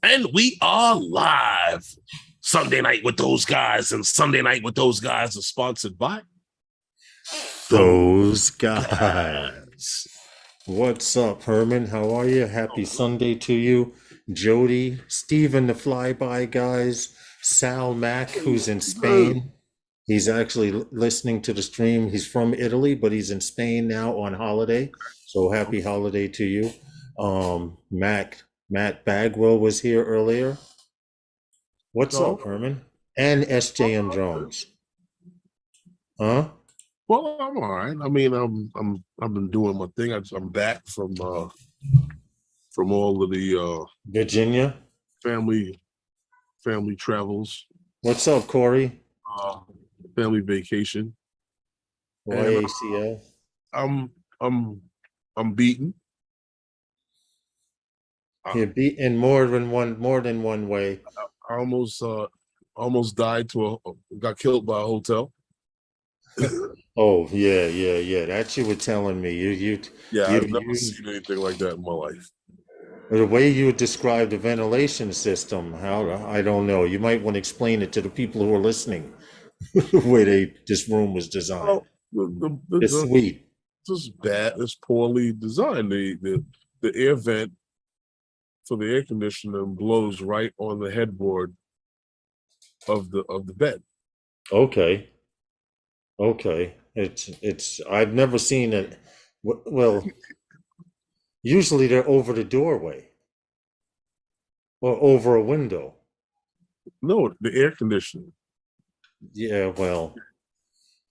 And we are live. Sunday Night with Those Guys and Sunday Night with Those Guys are sponsored by Those guys. Guys. What's up, Herman? How are you? Happy Sunday to you. Jody, Steven, the flyby guys, Sal Mack, who's in Spain. He's actually listening to the stream. He's from Italy, but he's in Spain now on holiday. So happy holiday to you. Matt Bagwell was here earlier. What's up, Herman? And SJM Drones. Huh? Well, I'm all right. I mean, I've been doing my thing. I'm back from all of the Virginia family travels. What's up, Corey? Family vacation. YACL. I'm beaten. You're beaten more than one way. I almost died got killed by a hotel. Oh yeah. That you were telling me. I've never seen anything like that in my life. The way you described the ventilation system, how I don't know. You might want to explain it to the people who are listening. The way this room was designed. It's sweet. It's bad. It's poorly designed. The air vent for the air conditioner blows right on the headboard of the bed. Okay. It's I've never seen it. Well, usually they're over the doorway or over a window. No, the air conditioner. Yeah, well,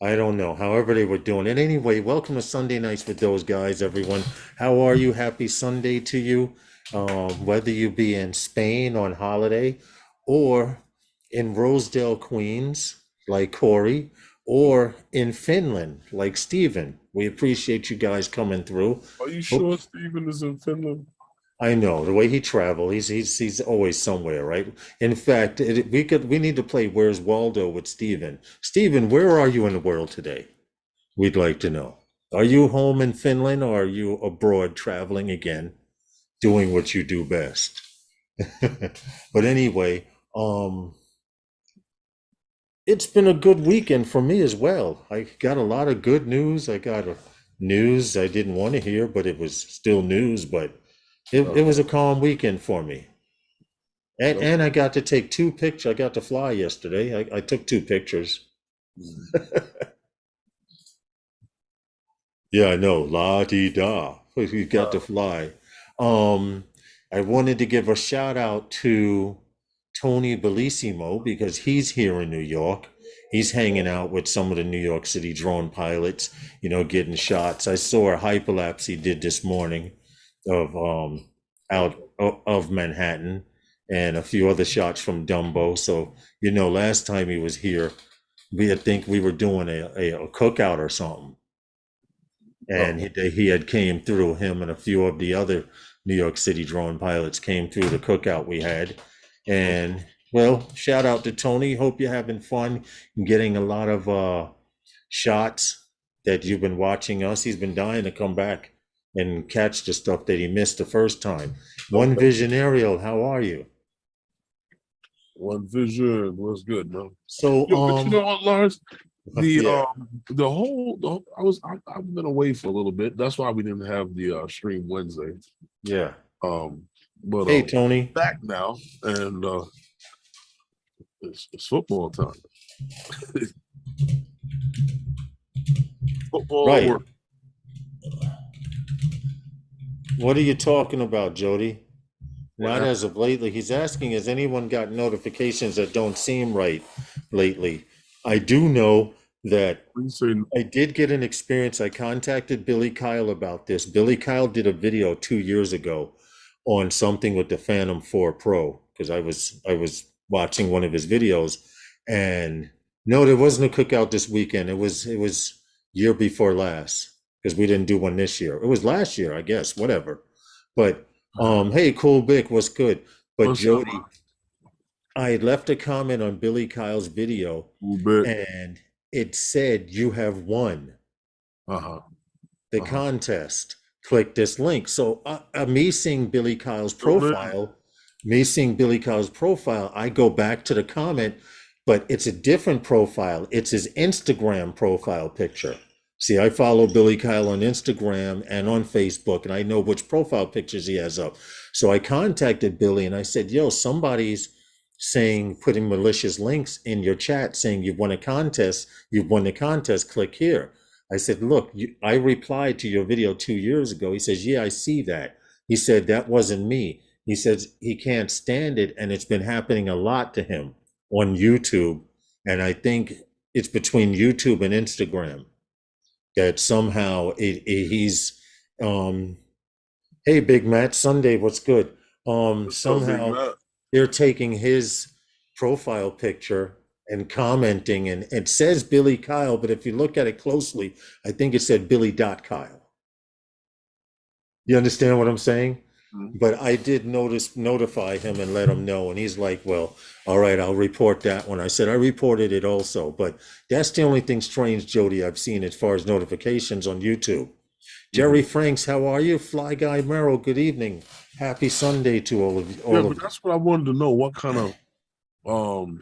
I don't know. However they were doing it. Anyway, welcome to Sunday Nights with Those Guys, everyone. How are you? Happy Sunday to you. Whether you be in Spain on holiday or in Rosedale, Queens, like Corey, or in Finland, like Steven. We appreciate you guys coming through. Are you sure Steven is in Finland? I know the way he traveled. He's always somewhere, right? In fact, we need to play Where's Waldo with Steven. Steven, where are you in the world today? We'd like to know. Are you home in Finland or are you abroad traveling again, doing what you do best? But anyway, it's been a good weekend for me as well. I got a lot of good news. I got news I didn't want to hear, but it was still news. But it was a calm weekend for me. And I got to take 2 pictures. I got to fly yesterday. I took 2 pictures. Yeah, I know. La-di-da. You got to fly. I wanted to give a shout out to Tony Bellissimo because he's here in New York. He's hanging out with some of the New York City drone pilots, getting shots. I saw a hyperlapse he did this morning of out of Manhattan and a few other shots from Dumbo. So, last time he was here, I think we were doing a cookout or something. And he had came through, him and a few of the other New York City drone pilots came through the cookout we had. And well, shout out to Tony. Hope you're having fun and getting a lot of shots that you've been watching us. He's been dying to come back and catch the stuff that he missed the first time. One Vision Aerial, how are you? One Vision was good, man. So, but you know what, Lars? The whole I've been away for a little bit. That's why we didn't have the stream Wednesday. Yeah. But hey, Tony, back now, and it's football time. Football. Right. What are you talking about, Jody? Not as of lately. He's asking, has anyone got notifications that don't seem right lately? I do know that I did get an experience. I contacted Billy Kyle about this. Billy Kyle did a video 2 years ago on something with the Phantom 4 Pro because I was watching one of his videos, and no, there wasn't a cookout this weekend. It was year before last because we didn't do one this year. It was last year, I guess, whatever. But hey, Cool Bick, what's good? But Jody, I had left a comment on Billy Kyle's video, and it said you have won the contest. Click this link. So me seeing Billy Kyle's profile, me seeing Billy Kyle's profile, I go back to the comment, but it's a different profile. It's his Instagram profile picture. See, I follow Billy Kyle on Instagram and on Facebook, and I know which profile pictures he has up. So I contacted Billy and I said, yo, somebody's saying, putting malicious links in your chat saying you've won a contest, click here. I said, look, I replied to your video 2 years ago. He says, yeah, I see that. He said, that wasn't me. He says he can't stand it, and it's been happening a lot to him on YouTube. And I think it's between YouTube and Instagram that somehow he's, hey, Big Matt, Sunday, what's good? Somehow they're taking his profile picture and commenting, and it says Billy Kyle, but if you look at it closely, I think it said Billy.Kyle. You understand what I'm saying? Mhm. But I did notify him and let him know, and he's like, well, all right, I'll report that one. I said, I reported it also, but that's the only thing strange, Jody, I've seen as far as notifications on YouTube. Jerry Franks, how are you? Fly Guy Merrill, good evening. Happy Sunday to all of you. Yeah, but that's what I wanted to know. What kind of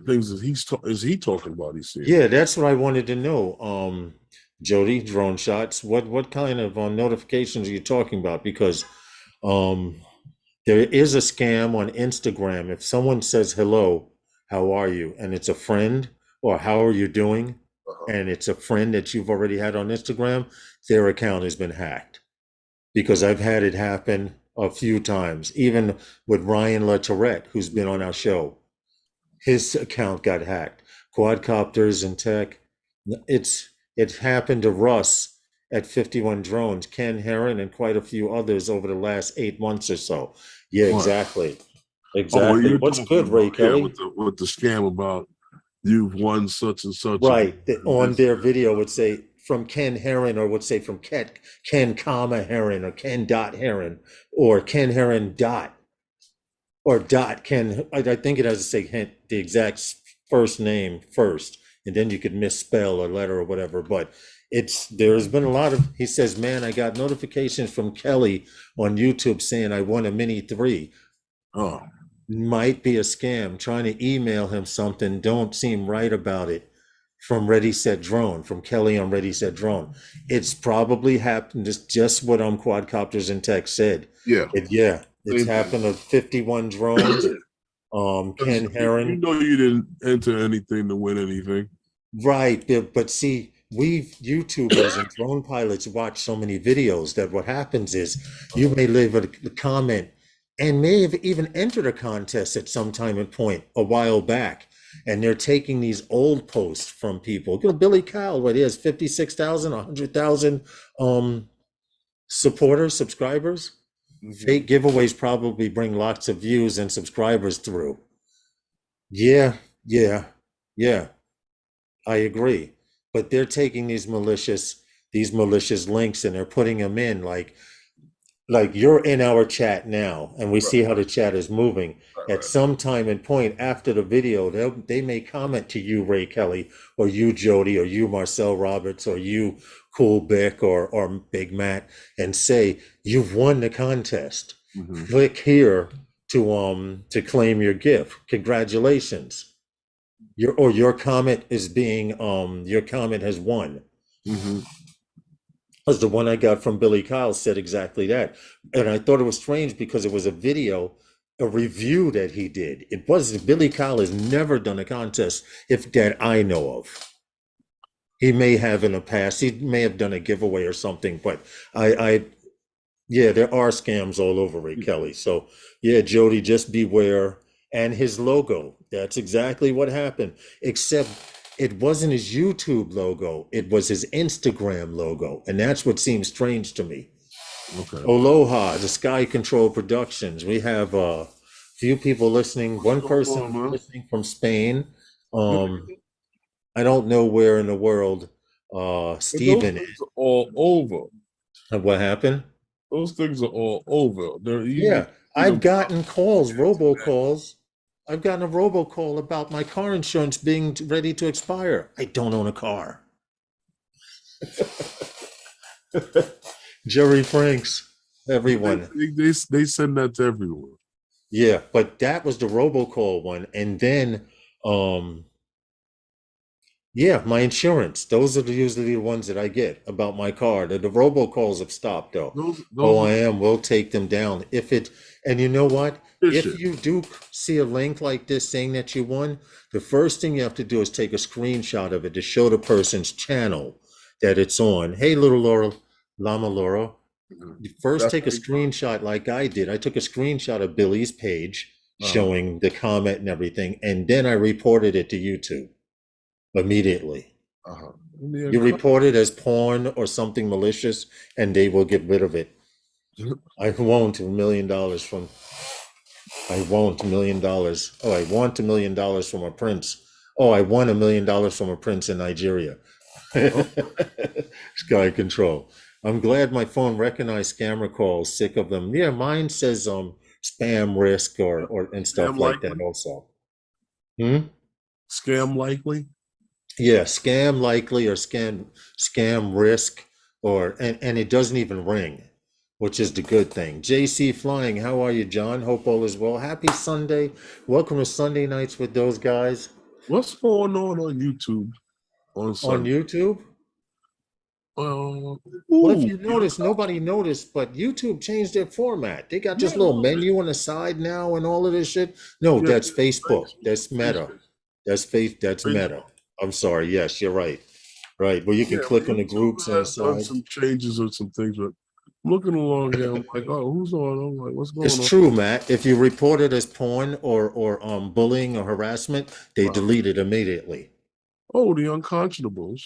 things is he talking about? He's seeing. Yeah, that's what I wanted to know. Jody, drone shots. What kind of notifications are you talking about? Because there is a scam on Instagram. If someone says hello, how are you, and it's a friend, or how are you doing, and it's a friend that you've already had on Instagram, their account has been hacked. Because I've had it happen a few times, even with Ryan LaTourette, who's been on our show. His account got hacked. Quadcopters and tech. It's happened to Russ at 51 Drones, Ken Herron, and quite a few others over the last 8 months or so. Yeah, What? exactly. Oh, Exactly. you're What's talking good, Ray about, yeah, Kelly? with the scam about you've won such and such. Right. On their video would say from Ken Herron, or would say from Ken comma Herron, or Ken dot Herron, or Ken Herron dot, or dot Ken. I think it has to say the exact first name first, and then you could misspell a letter or whatever. But there's been a lot of, he says, man, I got notifications from Kelly on YouTube saying I won a Mini 3. Oh, Might be a scam. Trying to email him something, don't seem right about it. From Ready Set Drone, from Kelly on Ready Set Drone. It's probably happened, just what Quadcopters and Tech said. yeah. It's happened to 51 drones. Ken Herron. You know you didn't enter anything to win anything. Right, but see, we YouTubers and drone pilots watch so many videos that what happens is you may leave a comment and may have even entered a contest at some time and point a while back, and they're taking these old posts from people. You know, Billy Kyle, what he has 56,000, 100,000 subscribers. Fake giveaways probably bring lots of views and subscribers through. Yeah. I agree. But they're taking these malicious links and they're putting them in like you're in our chat now, and we see how the chat is moving. At some time and point after the video, they may comment to you, Ray Kelly, or you, Jody, or you, Marcel Roberts, or you, Cool Bick, or Big Matt, and say, you've won the contest. Click here to claim your gift. Congratulations. Your comment is being your comment has won. Because the one I got from Billy Kyle said exactly that. And I thought it was strange because it was a video, a review that he did. It wasn't, Billy Kyle has never done a contest that I know of. He may have in the past, he may have done a giveaway or something, but yeah, there are scams all over, Ray Kelly. So yeah, Jody, just beware. And his logo, that's exactly what happened, except it wasn't his YouTube logo, it was his Instagram logo. And that's what seems strange to me. Okay. Aloha, the Sky Control Productions. We have a few people listening, one person listening from Spain. I don't know where in the world Stephen is. All over. What happened? Those things are all over. I've gotten calls, robocalls. I've gotten a robocall about my car insurance being ready to expire. I don't own a car. Jerry Franks, everyone. They send that to everyone. Yeah, but that was the robocall one. And then, um, yeah, my insurance. Those are usually the ones that I get about my car. The robocalls have stopped though. Those Oh, are I am. We'll take them down. If it, and you know what? If efficient. you do see a link like this saying that you won, the first thing you have to do is take a screenshot of it to show the person's channel that it's on. Hey, little Laura, Llama Laura. Mhm. You first That's take a how you- screenshot like I did. I took a screenshot of Billy's page uh-huh. showing the comment and everything, and then I reported it to YouTube immediately. Uh-huh. And the You report it as porn or something malicious, and they will get rid of it. I won't $1 million from. I won't $1 million. Oh, I want $1 million from a prince. Oh, I won $1 million from a prince in Nigeria. Oh, Sky control. I'm glad my phone recognized scammer calls. Sick of them. Yeah, mine says spam risk or and stuff scam like that likely. also. Hmm? Scam likely. Yeah, scam likely or scam risk or and it doesn't even ring, which is the good thing. JC Flying, how are you, John? Hope all is well. Happy Sunday. Welcome to Sunday nights with those guys What's going on YouTube on on Sunday? YouTube. Uh, Well, if ooh, you notice, nobody noticed, but YouTube changed their format. They got yeah, this a little little bit. menu on the side now and all of this shit. No, Yeah, that's Facebook. Facebook. That's Meta. Facebook. That's Meta. Facebook. I'm sorry. Yes, you're right. Right. Well, you Yeah, can but click on the YouTube groups on the has done side. some changes or some things, but I'm looking along here. I'm like, oh, who's on? I'm like, what's It's going on? true, Matt. If you report it as porn or bullying or harassment, they Wow. delete it immediately. Oh, the unconscionables.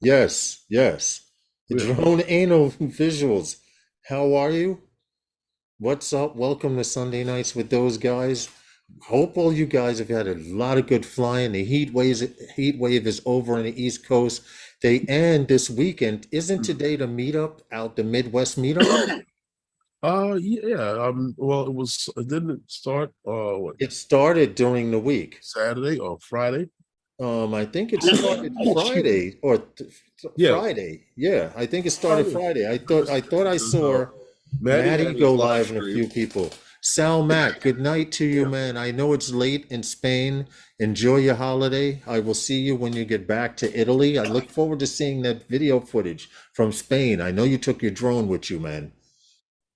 Yes, yes. The Yeah. drone anal visuals. How are you? What's up? Welcome to Sunday nights with those guys. Hope all you guys have had a lot of good flying. The heat wave is over on the East Coast. They end this weekend. Isn't today the meetup out the Midwest meetup? Yeah. Well, it didn't start what, It started during the week. Saturday or Friday? I think it started Excuse me. Friday or Yeah, Friday. Yeah, I think it started Friday. Friday. I I thought I thought understand I because saw Maddie Maddie had his go live live and a stream. few people. Sal Mack, good night to you, Yeah. man. I know it's late in Spain. Enjoy your holiday. I will see you when you get back to Italy. I look forward to seeing that video footage from Spain. I know you took your drone with you, man.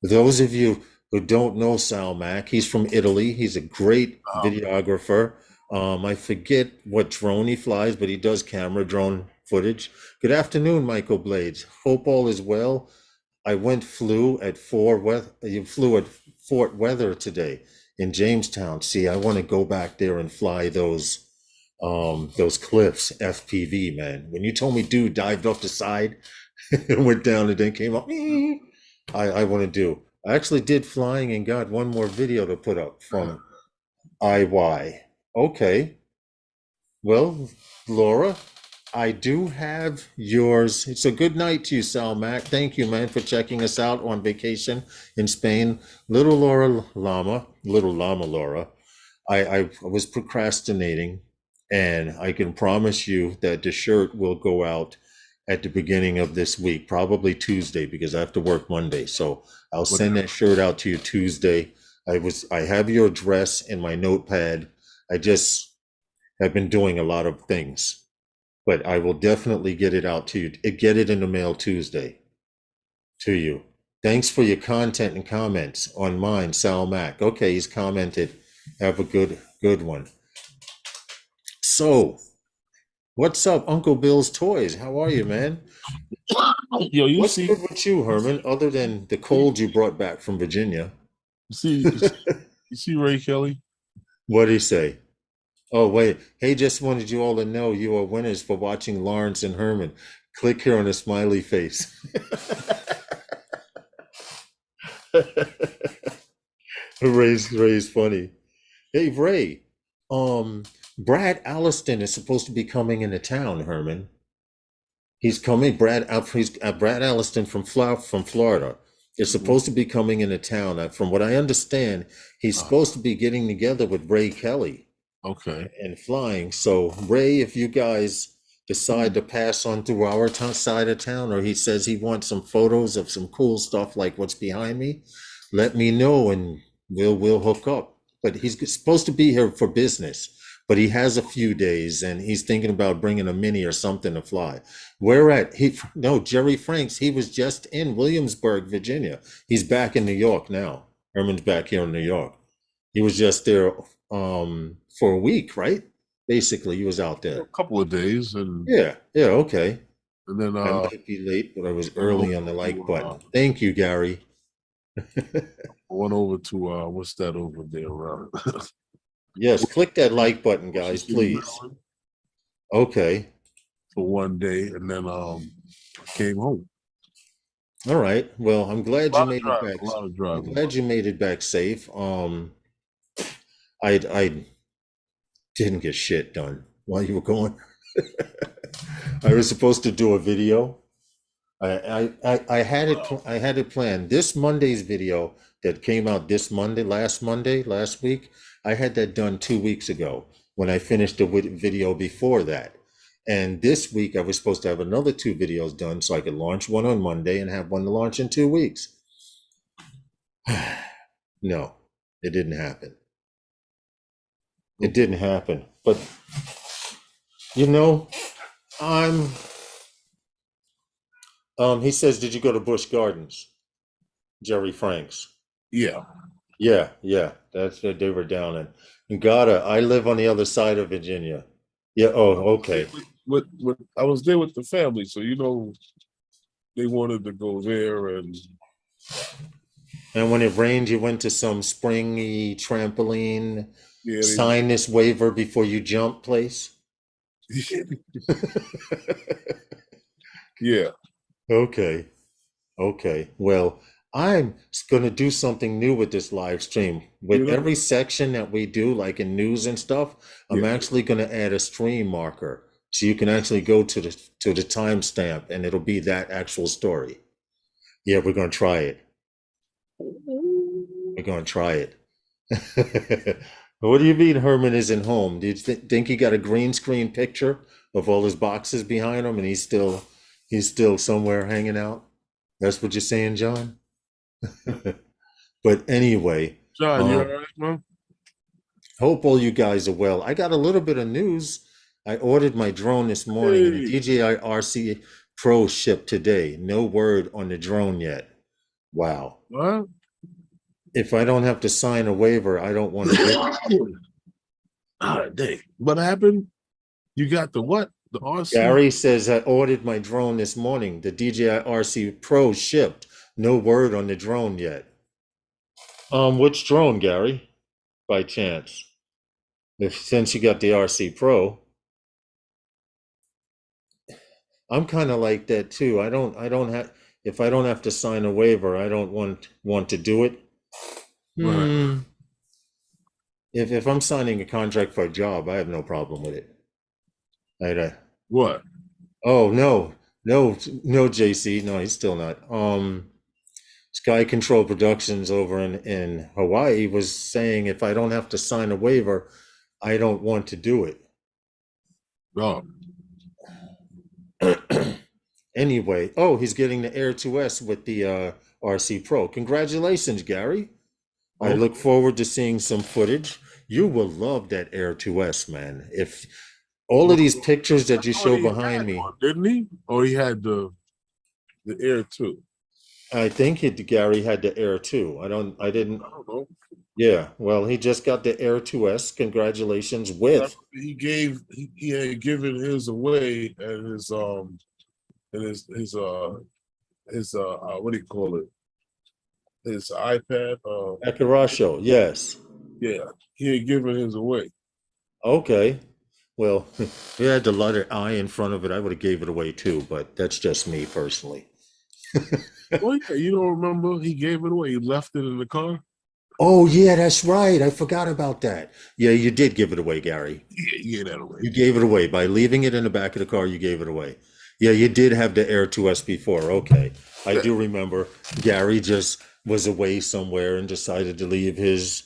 For those of you who don't know Sal Mack, he's from Italy. He's a great videographer. I forget what drone he flies, but he does camera drone footage. Good afternoon, Michael Blades. Hope all is well. I you flew at Fort Weather today in Jamestown. See, I want to go back there and fly those cliffs FPV, man. When you told me dude dived off the side and went down and then came up, I want to do. I actually did flying and got one more video to put up from IY. Okay. Well, Laura, I do have yours. It's a good night to you, Sal Mac. Thank you, man, for checking us out on vacation in Spain. Little Llama Laura. I was procrastinating, and I can promise you that the shirt will go out at the beginning of this week, probably Tuesday, because I have to work Monday. So I'll send that shirt out to you Tuesday. I have your address in my notepad. I just have been doing a lot of things, but I will definitely get it out to you. Get it in the mail Tuesday to you. Thanks for your content and comments on mine, Sal Mack. Okay, he's commented. Have a good one. So, what's up, Uncle Bill's Toys? How are you, man? Yo, What's good with you, Herman, other than the cold you brought back from Virginia? you see Ray Kelly? What'd he say? Oh, wait. Hey, just wanted you all to know you are winners for watching Lawrence and Herman. Click here on a smiley face. Ray's funny. Hey, Ray. Brad Alliston is supposed to be coming into town, Herman. He's coming. Brad Alliston from Florida is supposed to be coming into town. From what I understand, he's supposed to be getting together with Ray Kelly Okay. and flying. So Ray, if you guys decide to pass on through our side of town, or he says he wants some photos of some cool stuff like what's behind me, let me know and we'll hook up. but he's supposed to be here for business. But he has a few days, and he's thinking about bringing a mini or something to fly. Where at? Jerry Franks. He was just in Williamsburg, Virginia. He's back in New York now. Herman's back here in New York. He was just there for a week, right? Basically, he was out there. A couple of days, and Yeah, okay. and then I might be late, but I was early on the like button. Thank you, Gary. went over to what's that over there around? Yes, click that like button, guys, please. Okay. For one day, and then came home. All right. Well, I'm glad you made it back. A lot of driving. I'm glad you made it back safe. I didn't get shit done while you were going. I was supposed to do a video. I had it planned. This Monday's video that came out last week, I had that done 2 weeks ago when I finished the video before that. And this week I was supposed to have another 2 videos done so I could launch one on Monday and have one to launch in 2 weeks. No, it didn't happen. It didn't happen. But, he says, did you go to Busch Gardens? Jerry Franks. Yeah. Yeah. That's what they were down in Gata. I live on the other side of Virginia. Yeah. Oh, okay. I was there with the family, so they wanted to go there, and when it rained, you went to some springy trampoline. Yeah, sign this waiver before you jump place. Yeah. Okay. Well, I'm going to do something new with this live stream. With every section that we do, like in news and stuff, I'm actually going to add a stream marker. So you can actually go to the timestamp and it'll be that actual story. Yeah, we're going to try it. What do you mean Herman isn't home? Do you think he got a green screen picture of all his boxes behind him and he's still somewhere hanging out? That's what you're saying, John? But anyway. John, you all right, man? Hope all you guys are well. I got a little bit of news. I ordered my drone this morning, and the DJI RC Pro shipped today. No word on the drone yet. Wow. What? If I don't have to sign a waiver, I don't want to do it. Dang. What happened? You got the what? The RC? Gary says I ordered my drone this morning. The DJI RC Pro shipped. No word on the drone yet. Which drone, Gary? By chance? Since you got the RC Pro. I'm kind of like that too. If I don't have to sign a waiver, I don't want to do it. Right. If I'm signing a contract for a job, I have no problem with it. What? Oh, no, JC. No, he's still not. Sky Control Productions over in Hawaii was saying if I don't have to sign a waiver, I don't want to do it. Oh. Anyway, he's getting the Air 2S with the RC Pro. Congratulations, Gary. I look forward to seeing some footage. You will love that Air 2S, man. If all of these pictures that you show behind me, didn't he? Or he had the Air 2? I think Gary had the Air 2. I don't know. Yeah, well, he just got the Air 2S. Congratulations with. He had given his away and his what do you call it? His iPad. Akarasho, yes. Yeah, he had given his away. Okay. Well, if he had the letter I in front of it, I would have gave it away too, but that's just me personally. Well, you don't remember he gave it away? He left it in the car? Oh, yeah, that's right. I forgot about that. Yeah, you did give it away, Gary. Yeah, you gave that away. You gave it away. By leaving it in the back of the car, you gave it away. Yeah, you did have the Air 2S before. Okay. I do remember Gary just was away somewhere and decided to leave his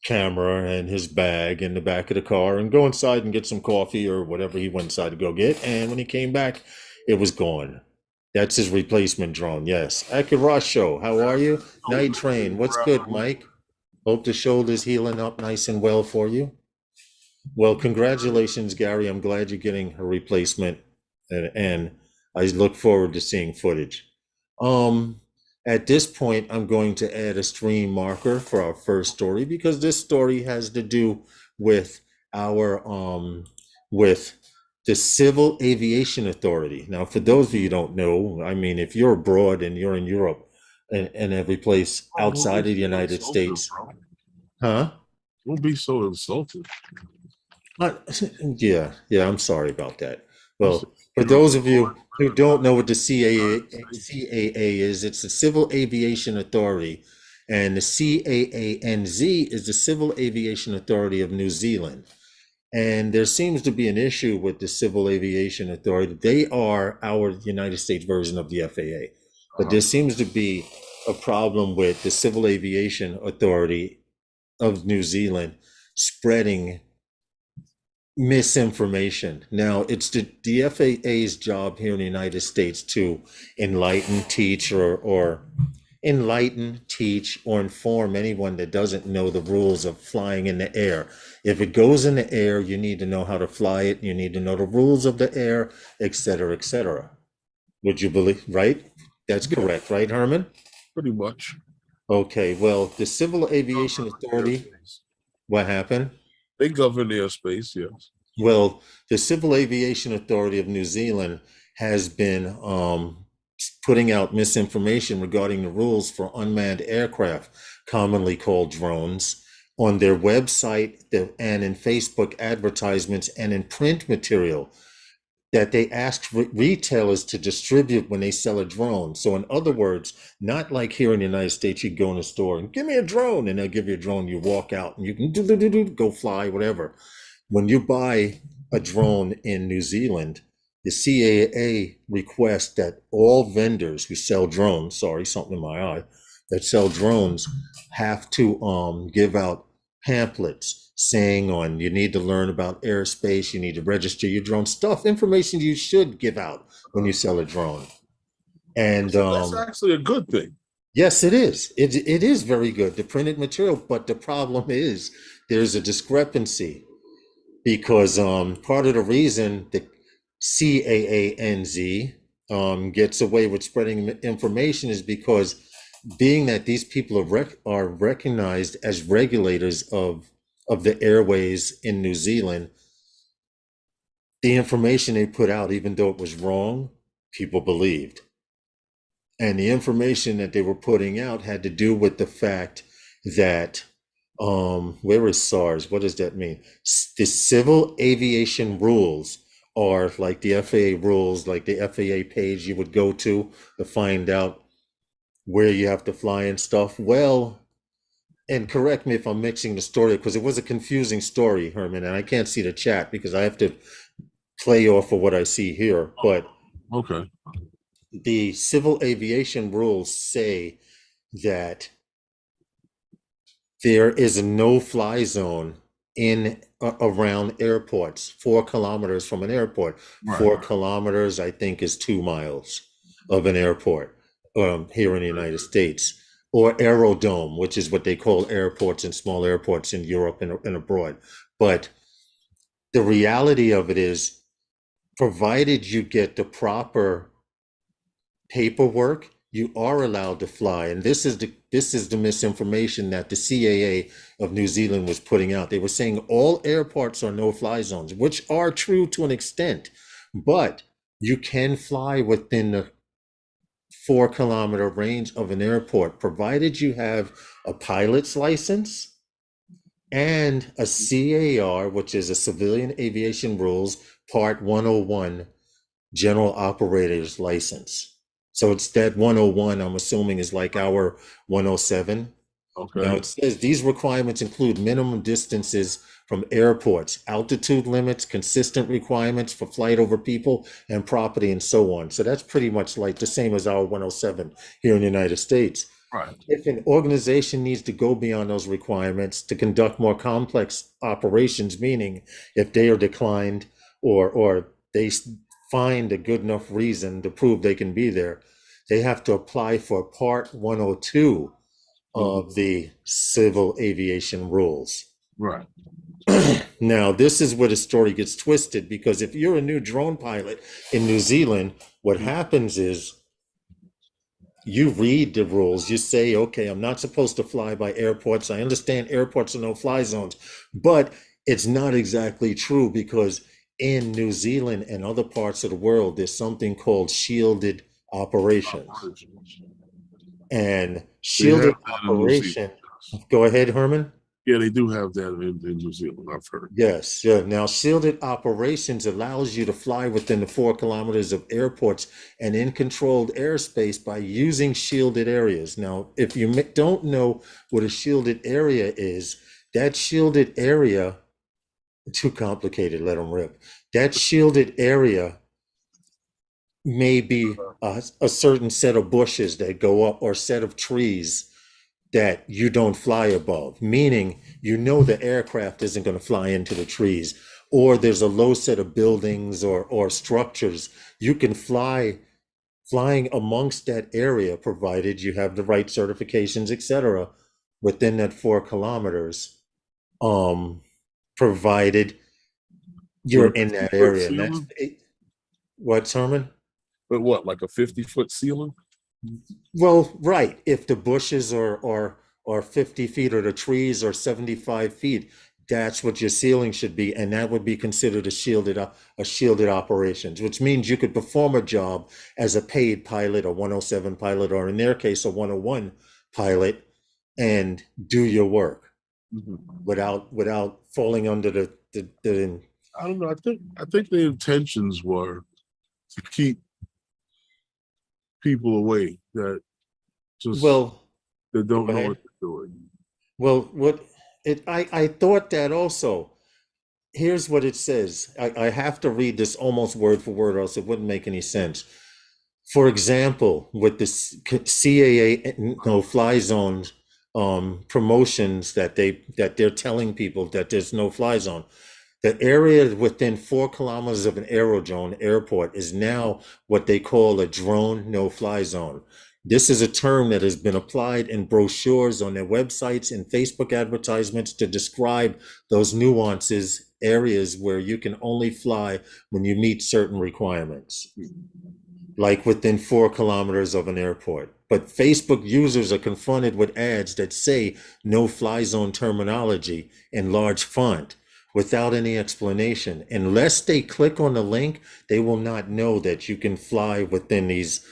camera and his bag in the back of the car and go inside and get some coffee or whatever he went inside to go get. And when he came back, it was gone. That's his replacement drone. Yes. Akirasho, how are you? Night Train. What's good, Mike? Hope the shoulder's healing up nice and well for you. Well, congratulations, Gary. I'm glad you're getting a replacement, and I look forward to seeing footage. Um, at this point, I'm going to add a stream marker for our first story because this story has to do with our with the Civil Aviation Authority. Now, for those of you who don't know, I mean, if you're abroad and you're in Europe and every place outside of the United States, huh? Don't be so insulted. Uh, yeah, I'm sorry about that. You said Well, for you're those of you abroad. who don't know what the CAA is, it's the Civil Aviation Authority, and the CAANZ is the Civil Aviation Authority of New Zealand. And there seems to be an issue with the Civil Aviation Authority. They are our United States version of the FAA, but there seems to be a problem with the Civil Aviation Authority of New Zealand spreading misinformation. Now, it's the FAA's job here in the United States to enlighten, teach, or enlighten, teach, or inform anyone that doesn't know the rules of flying in the air. If it goes in the air, you need to know how to fly it. You need to know the rules of the air, et cetera, et cetera. Would you believe, right? That's correct, right, Herman? Pretty much. Okay, well, the Civil Aviation Authority, what happened? They govern airspace, yes. Well, the Civil Aviation Authority of New Zealand has been putting out misinformation regarding the rules for unmanned aircraft, commonly called drones, on their website and in Facebook advertisements and in print material that they ask retailers to distribute when they sell a drone. So in other words, not like here in the United States, you go in a store and give me a drone, and they'll give you a drone, you walk out and you can go fly, whatever. When you buy a drone in New Zealand, the CAA requests that all vendors who sell drones, sorry, something in my eye, that sell drones have to give out pamphlets saying on you need to learn about airspace, you need to register your drone, stuff, information you should give out when you sell a drone. And So that's actually a good thing. yes, it is. It is very good, the printed material, but the problem is there's a discrepancy because part of the reason the CAANZ gets away with spreading information is because being that these people are recognized as regulators of the airways in New Zealand, the information they put out, even though it was wrong, people believed. And the information that they were putting out had to do with the fact that where is SARS? What does that mean? The civil aviation rules are like the FAA rules, like the FAA page you would go to find out where you have to fly and stuff. Well, and correct me if I'm mixing the story because it was a confusing story, Herman, and I can't see the chat because I have to play off of what I see here. But Okay. the civil aviation rules say that there is a no-fly zone in around airports, 4 kilometers from an airport. Right. 4 kilometers, I think, is 2 miles of an airport here in the United States. Or aerodome, which is what they call airports and small airports in Europe and abroad. But the reality of it is, provided you get the proper paperwork, you are allowed to fly. And this is the misinformation that the CAA of New Zealand was putting out. They were saying all airports are no-fly zones, which are true to an extent, but you can fly within the 4-kilometer range of an airport, provided you have a pilot's license and a CAR, which is a Civilian Aviation Rules Part 101 General Operator's License. So it's that 101, I'm assuming, is like our 107. Okay. Now it says these requirements include minimum distances from airports, altitude limits, consistent requirements for flight over people and property, and so on. So that's pretty much like the same as our 107 here in the United States. Right. If an organization needs to go beyond those requirements to conduct more complex operations, meaning if they are declined or they find a good enough reason to prove they can be there, they have to apply for Part 102 of the civil aviation rules. Right. Now, this is where the story gets twisted, because if you're a new drone pilot in New Zealand, what happens is you read the rules. You say, okay, I'm not supposed to fly by airports. I understand airports are no-fly zones, but it's not exactly true, because in New Zealand and other parts of the world, there's something called shielded operations. And They have shielded that in New Zealand. operation, go ahead, Herman. Yeah, they do have that in New Zealand, I've heard. Yes, yeah. Now, shielded operations allows you to fly within the 4 kilometers of airports and in controlled airspace by using shielded areas. Now, if you don't know what a shielded area is, that shielded area, too complicated, let them rip. That shielded area may be a certain set of bushes that go up, or set of trees that you don't fly above, meaning you know the aircraft isn't going to fly into the trees, or there's a low set of buildings or structures. You can flying amongst that area, provided you have the right certifications, etc., within that 4 kilometers, provided you're in that area. And that's what, Herman? But what, like a 50-foot ceiling? Well, right. If the bushes are 50 feet, or the trees are 75 feet, that's what your ceiling should be, and that would be considered a shielded operations, which means you could perform a job as a paid pilot, a 107 pilot, or in their case, a 101 pilot, and do your work without falling under the I don't know. I think the intentions were to keep people away that just that don't know what they're doing. Well, I thought that also. Here's what it says. I have to read this almost word for word, or else it wouldn't make any sense. For example, with the CAA no-fly zones promotions that they're telling people that there's no fly zone. The area within 4 kilometers of an aerodrome airport is now what they call a drone no-fly zone. This is a term that has been applied in brochures on their websites and Facebook advertisements to describe those nuances, areas where you can only fly when you meet certain requirements, like within 4 kilometers of an airport. But Facebook users are confronted with ads that say no-fly zone terminology in large font, without any explanation. Unless they click on the link, they will not know that you can fly within these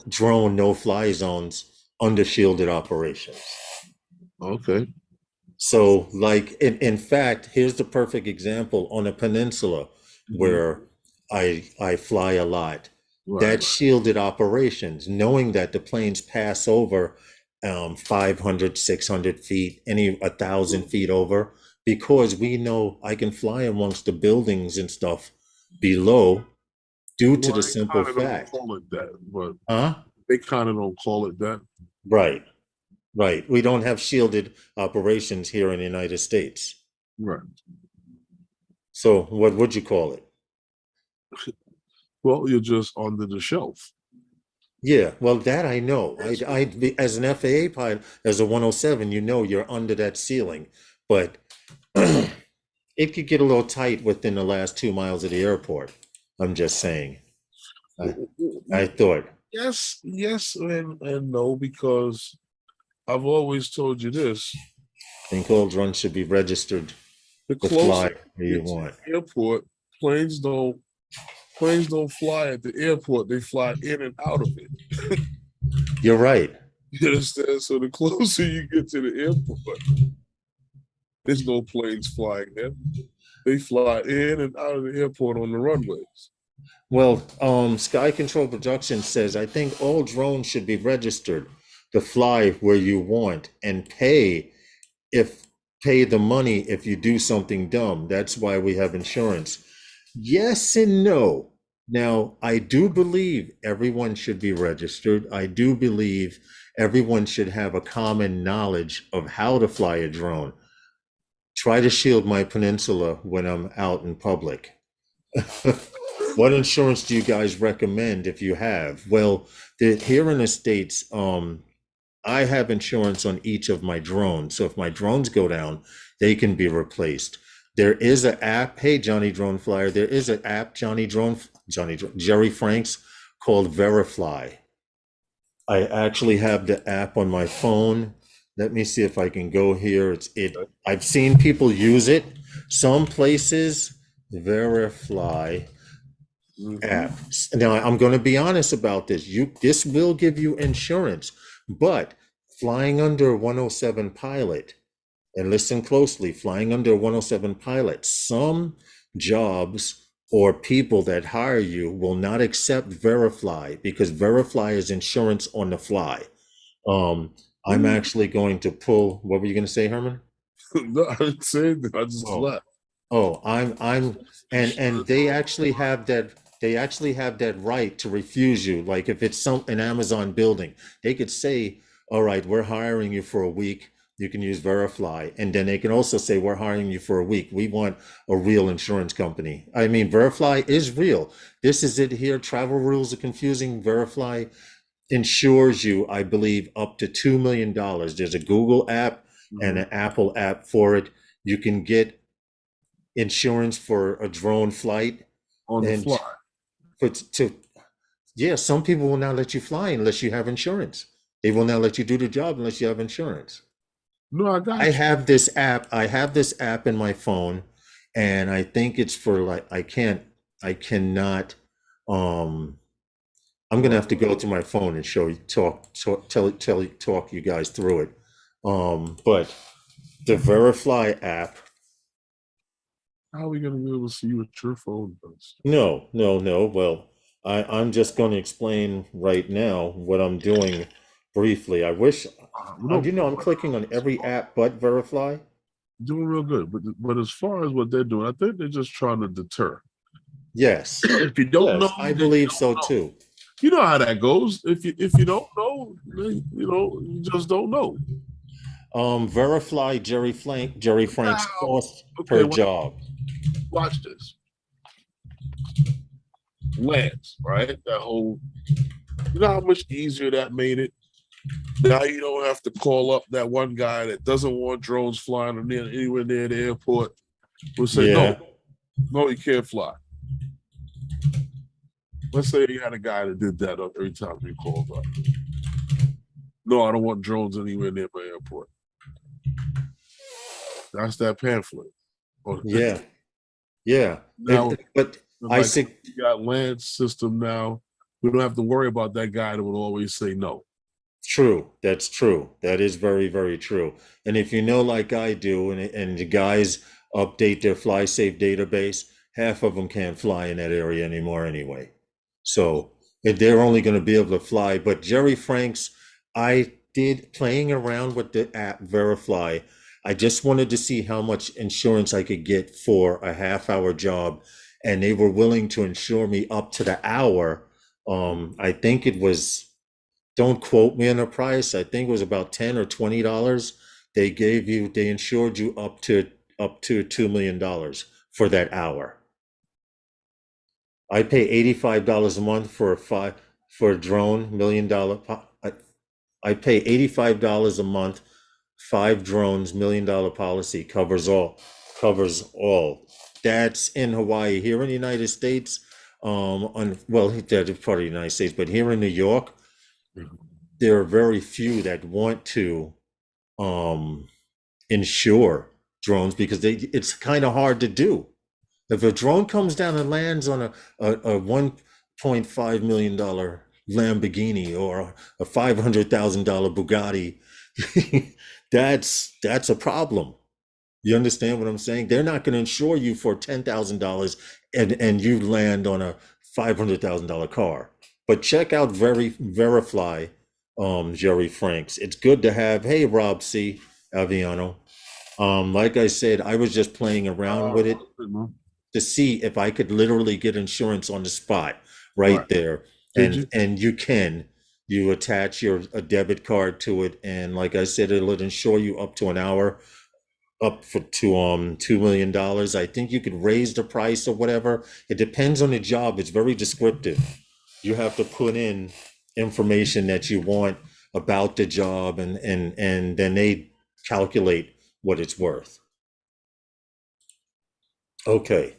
drone no-fly zones under shielded operations. Okay. So, like, in fact, here's the perfect example on a peninsula where I fly a lot. Right. That's shielded operations, knowing that the planes pass over 500, 600 feet, 1,000 feet over, because we know I can fly amongst the buildings and stuff below, due to the simple fact. Call it that, but they kind of don't call it that. Right. We don't have shielded operations here in the United States. Right. So what would you call it? Well, you're just under the shelf. Yeah, well, that I know. I as an FAA pilot, as a 107, you know you're under that ceiling, but it could get a little tight within the last 2 miles of the airport. I'm just saying. I thought. Yes, and no, because I've always told you this. I think all drones should be registered The to fly where you want. Airport, planes don't fly at the airport, they fly in and out of it. You're right. You understand? So the closer you get to the airport, there's no planes flying there. They fly in and out of the airport on the runways. Well, Sky Control Production says, I think all drones should be registered to fly where you want and pay the money if you do something dumb. That's why we have insurance. Yes and no. Now, I do believe everyone should be registered. I do believe everyone should have a common knowledge of how to fly a drone. Try to shield my peninsula when I'm out in public. What insurance do you guys recommend if you have? Well, here in the States, I have insurance on each of my drones. So if my drones go down, they can be replaced. There is an app. Hey, Johnny Drone Flyer. There is an app, Jerry Franks, called Verifly. I actually have the app on my phone. Let me see if I can go here. I've seen people use it. Some places, Verifly app. Now, I'm going to be honest about this. This will give you insurance, but flying under a 107 pilot, and listen closely, flying under a 107 pilot, some jobs or people that hire you will not accept Verifly because Verifly is insurance on the fly. I'm actually going to pull. What were you going to say, Herman? No, I didn't say anything. I just left. And they actually have that. They actually have that right to refuse you. Like if it's an Amazon building, they could say, "All right, we're hiring you for a week. You can use Verifly," and then they can also say, "We're hiring you for a week. We want a real insurance company." I mean, Verifly is real. This is it here. Travel rules are confusing. Verifly insures you, I believe, up to $2 million. There's a Google app and an Apple app for it. You can get insurance for a drone flight on the fly. Some people will not let you fly unless you have insurance. They will not let you do the job unless you have insurance. No, I got I have this app. I have this app in my phone, and I think it's for like I cannot. I'm gonna have to go to my phone and show you, talk you guys through it. But the Verifly app. How are we gonna be able to see what your phone does? No. Well, I'm just going to explain right now what I'm doing briefly. I wish, I'm clicking on every app but Verifly. Doing real good, but as far as what they're doing, I think they're just trying to deter. Yes. If you don't know, I believe so too. You know how that goes. If you don't know, you just don't know. Verifly Jerry Frank's cost per job. Watch this. Lance, right? That whole, you know how much easier that made it? Now you don't have to call up that one guy that doesn't want drones flying anywhere near the airport. We'll say, no, you can't fly. Let's say you had a guy that did that every time you called up. No, I don't want drones anywhere near my airport. That's that pamphlet. Yeah. Now, but I see you got Lance system now. We don't have to worry about that guy that will always say no. True. That's true. That is very, very true. And if you know, like I do, and the guys update their fly safe database, half of them can't fly in that area anymore anyway. So they're only going to be able to fly. But Jerry Franks, I did playing around with the app Verifly. I just wanted to see how much insurance I could get for a half-hour job, and they were willing to insure me up to the hour. I think it was, don't quote me on the price, I think it was about $10 or $20. They insured you up to $2 million for that hour. I pay $85 a month for a drone, $1 million. I pay $85 a month, 5 drones, $1 million policy, covers all. That's in Hawaii. Here in the United States, that's part of the United States, but here in New York, there are very few that want to insure drones because it's kind of hard to do. If a drone comes down and lands on a $1.5 million Lamborghini or a $500,000 Bugatti, that's a problem. You understand what I'm saying? They're not going to insure you for $10,000 and you land on a $500,000 car. But check out Verifly, Jerry Franks. It's good to have. Hey, Rob C. Aviano. Like I said, I was just playing around with it to see if I could literally get insurance on the spot right there. And you attach a debit card to it, and like I said, it'll insure you up to an hour, up to $2 million. I think you could raise the price or whatever. It depends on the job. It's very descriptive. You have to put in information that you want about the job, and then they calculate what it's worth. Okay.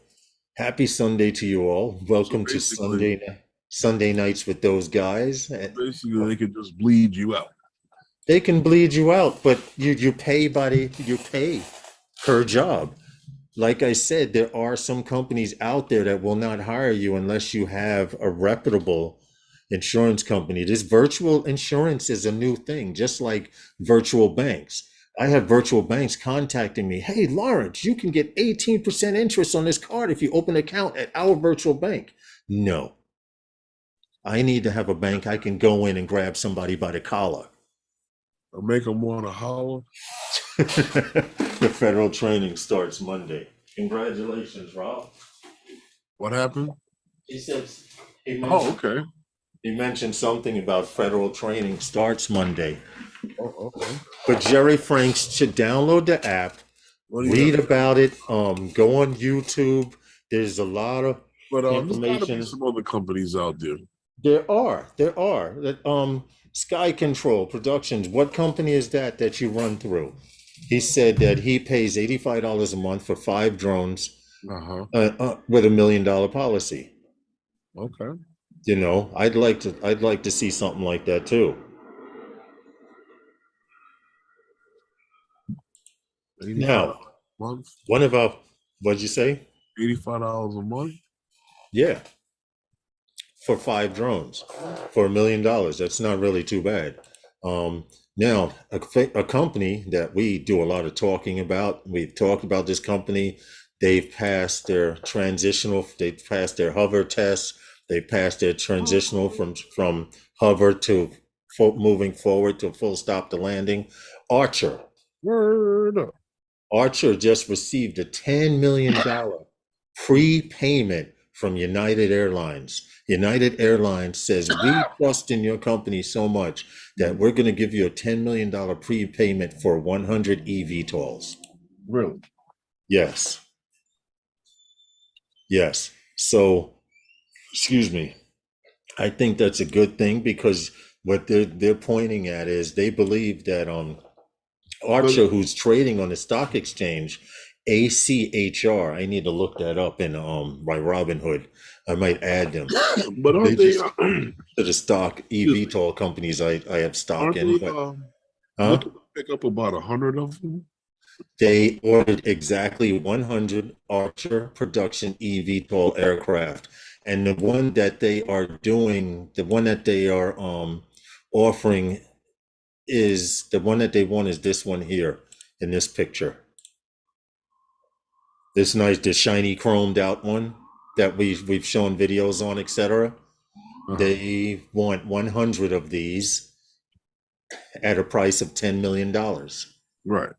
Happy Sunday to you all. So Welcome to basically, Sunday nights with those guys. And they can just bleed you out. they can bleed you out, but you pay you pay per job. Like I said, there are some companies out there that will not hire you unless you have a reputable insurance company. This virtual insurance is a new thing, just like virtual banks. I have virtual banks contacting me. Hey, Lawrence, you can get 18% interest on this card if you open an account at our virtual bank. No, I need to have a bank I can go in and grab somebody by the collar. Or make them want to holler. The federal training starts Monday. Congratulations, Rob. What happened? He said Oh, okay. he mentioned something about federal training starts Monday. Oh, okay. But Jerry Franks should download the app, What do you read got? about it, go on YouTube. There's a lot of But there's got to information. be some other companies out there. There are. That Sky Control Productions. What company is that you run through? He said that he pays $85 a month for 5 drones Uh-huh. with $1 million policy. Okay. You know, I'd like to see something like that too. 85 Now, a month. one of our, what'd you say? $85 a month. Yeah, for 5 drones for $1 million. That's not really too bad. Now, a company that we do a lot of talking about, we've talked about this company. They've passed their they've passed their hover tests. They passed their transitional from hover to moving forward to full stop to landing. Archer. Word up. Archer just received a $10 million prepayment from United Airlines. United Airlines says, we trust in your company so much that we're going to give you a $10 million prepayment for 100 eVTOLs. Really? Yes. Yes. So, excuse me. I think that's a good thing because what they're pointing at is they believe that Archer, who's trading on the stock exchange, ACHR. I need to look that up in by Robinhood. I might add them. But aren't they? To the stock eVTOL companies I have stock Aren't in. they But, looking to pick up about 100 of them? they ordered exactly 100 Archer production eVTOL aircraft, and the one that they are doing, the one that they are offering, is the one that they want is this one here in this picture. This nice, the shiny chromed out one that we've shown videos on, etc. They want 100 of these at a price of $10 million. Right.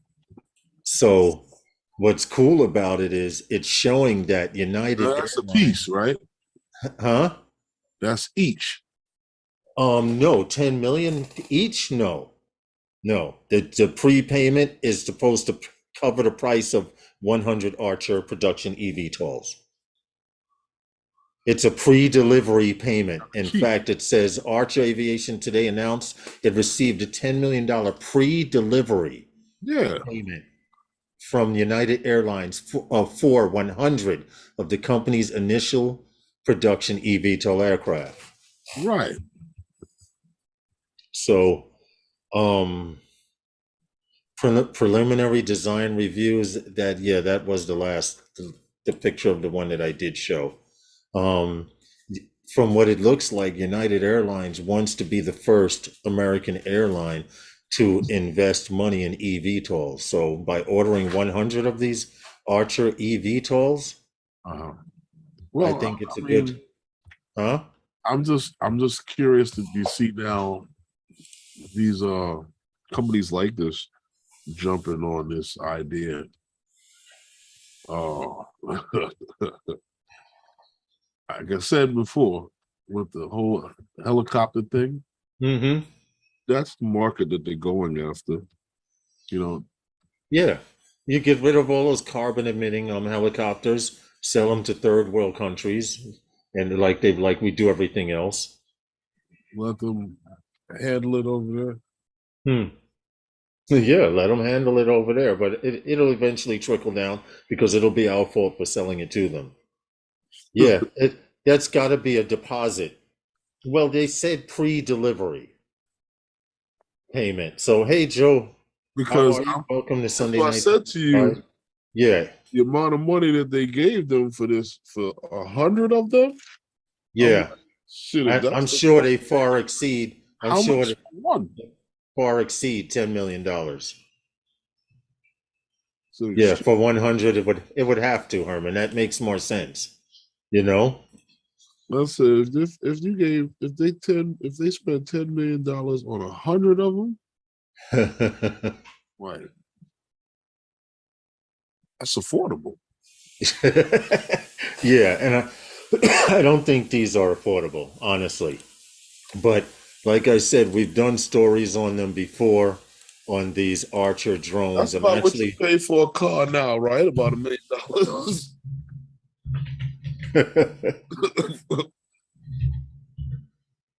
So what's cool about it is it's showing that United That's a Airlines, piece, right? huh? That's each. No, 10 million each. No, the prepayment is supposed to cover the price of 100 Archer production eVTOLs. It's a pre-delivery payment. In fact, it says Archer Aviation today announced it received a $10 million pre-delivery payment from United Airlines for 100 of the company's initial production eVTOL aircraft. Right. So, preliminary design reviews, that was the picture of the one that I did show. From what it looks like, United Airlines wants to be the first American airline to invest money in eVTOLs. So by ordering 100 of these Archer eVTOLs, well, I think it's good. Huh? I'm just curious that you see now these companies like this jumping on this idea. Like I said before, with the whole helicopter thing, that's the market that they're going after. You know. Yeah, you get rid of all those carbon emitting helicopters, sell them to third world countries, and like we do everything else. Let them handle it over Hmm. Yeah, let them handle it over there, but it'll eventually trickle down because it'll be our fault for selling it to them. there. Yeah, that's got to be a deposit. Well, they said pre-delivery payment. So, hey, Joe, how Because are you? Welcome to that's Sunday what I Night. said to you. Yeah, The amount of money that they gave them for this, for 100 of them, I'm yeah. like, shit, if I'm that's the sure price, they far exceed. I'm how sure much they for one? far exceed $10 million. So Yeah, shit, for 100, it would have to, Herman. That makes more sense. You know? I said, if they spent $10 million on 100 of them, right, that's affordable. Yeah, and I don't think these are affordable, honestly. But like I said, we've done stories on them before on these Archer drones. That's I'm about what you actually pay for a car now, right? About $1 million.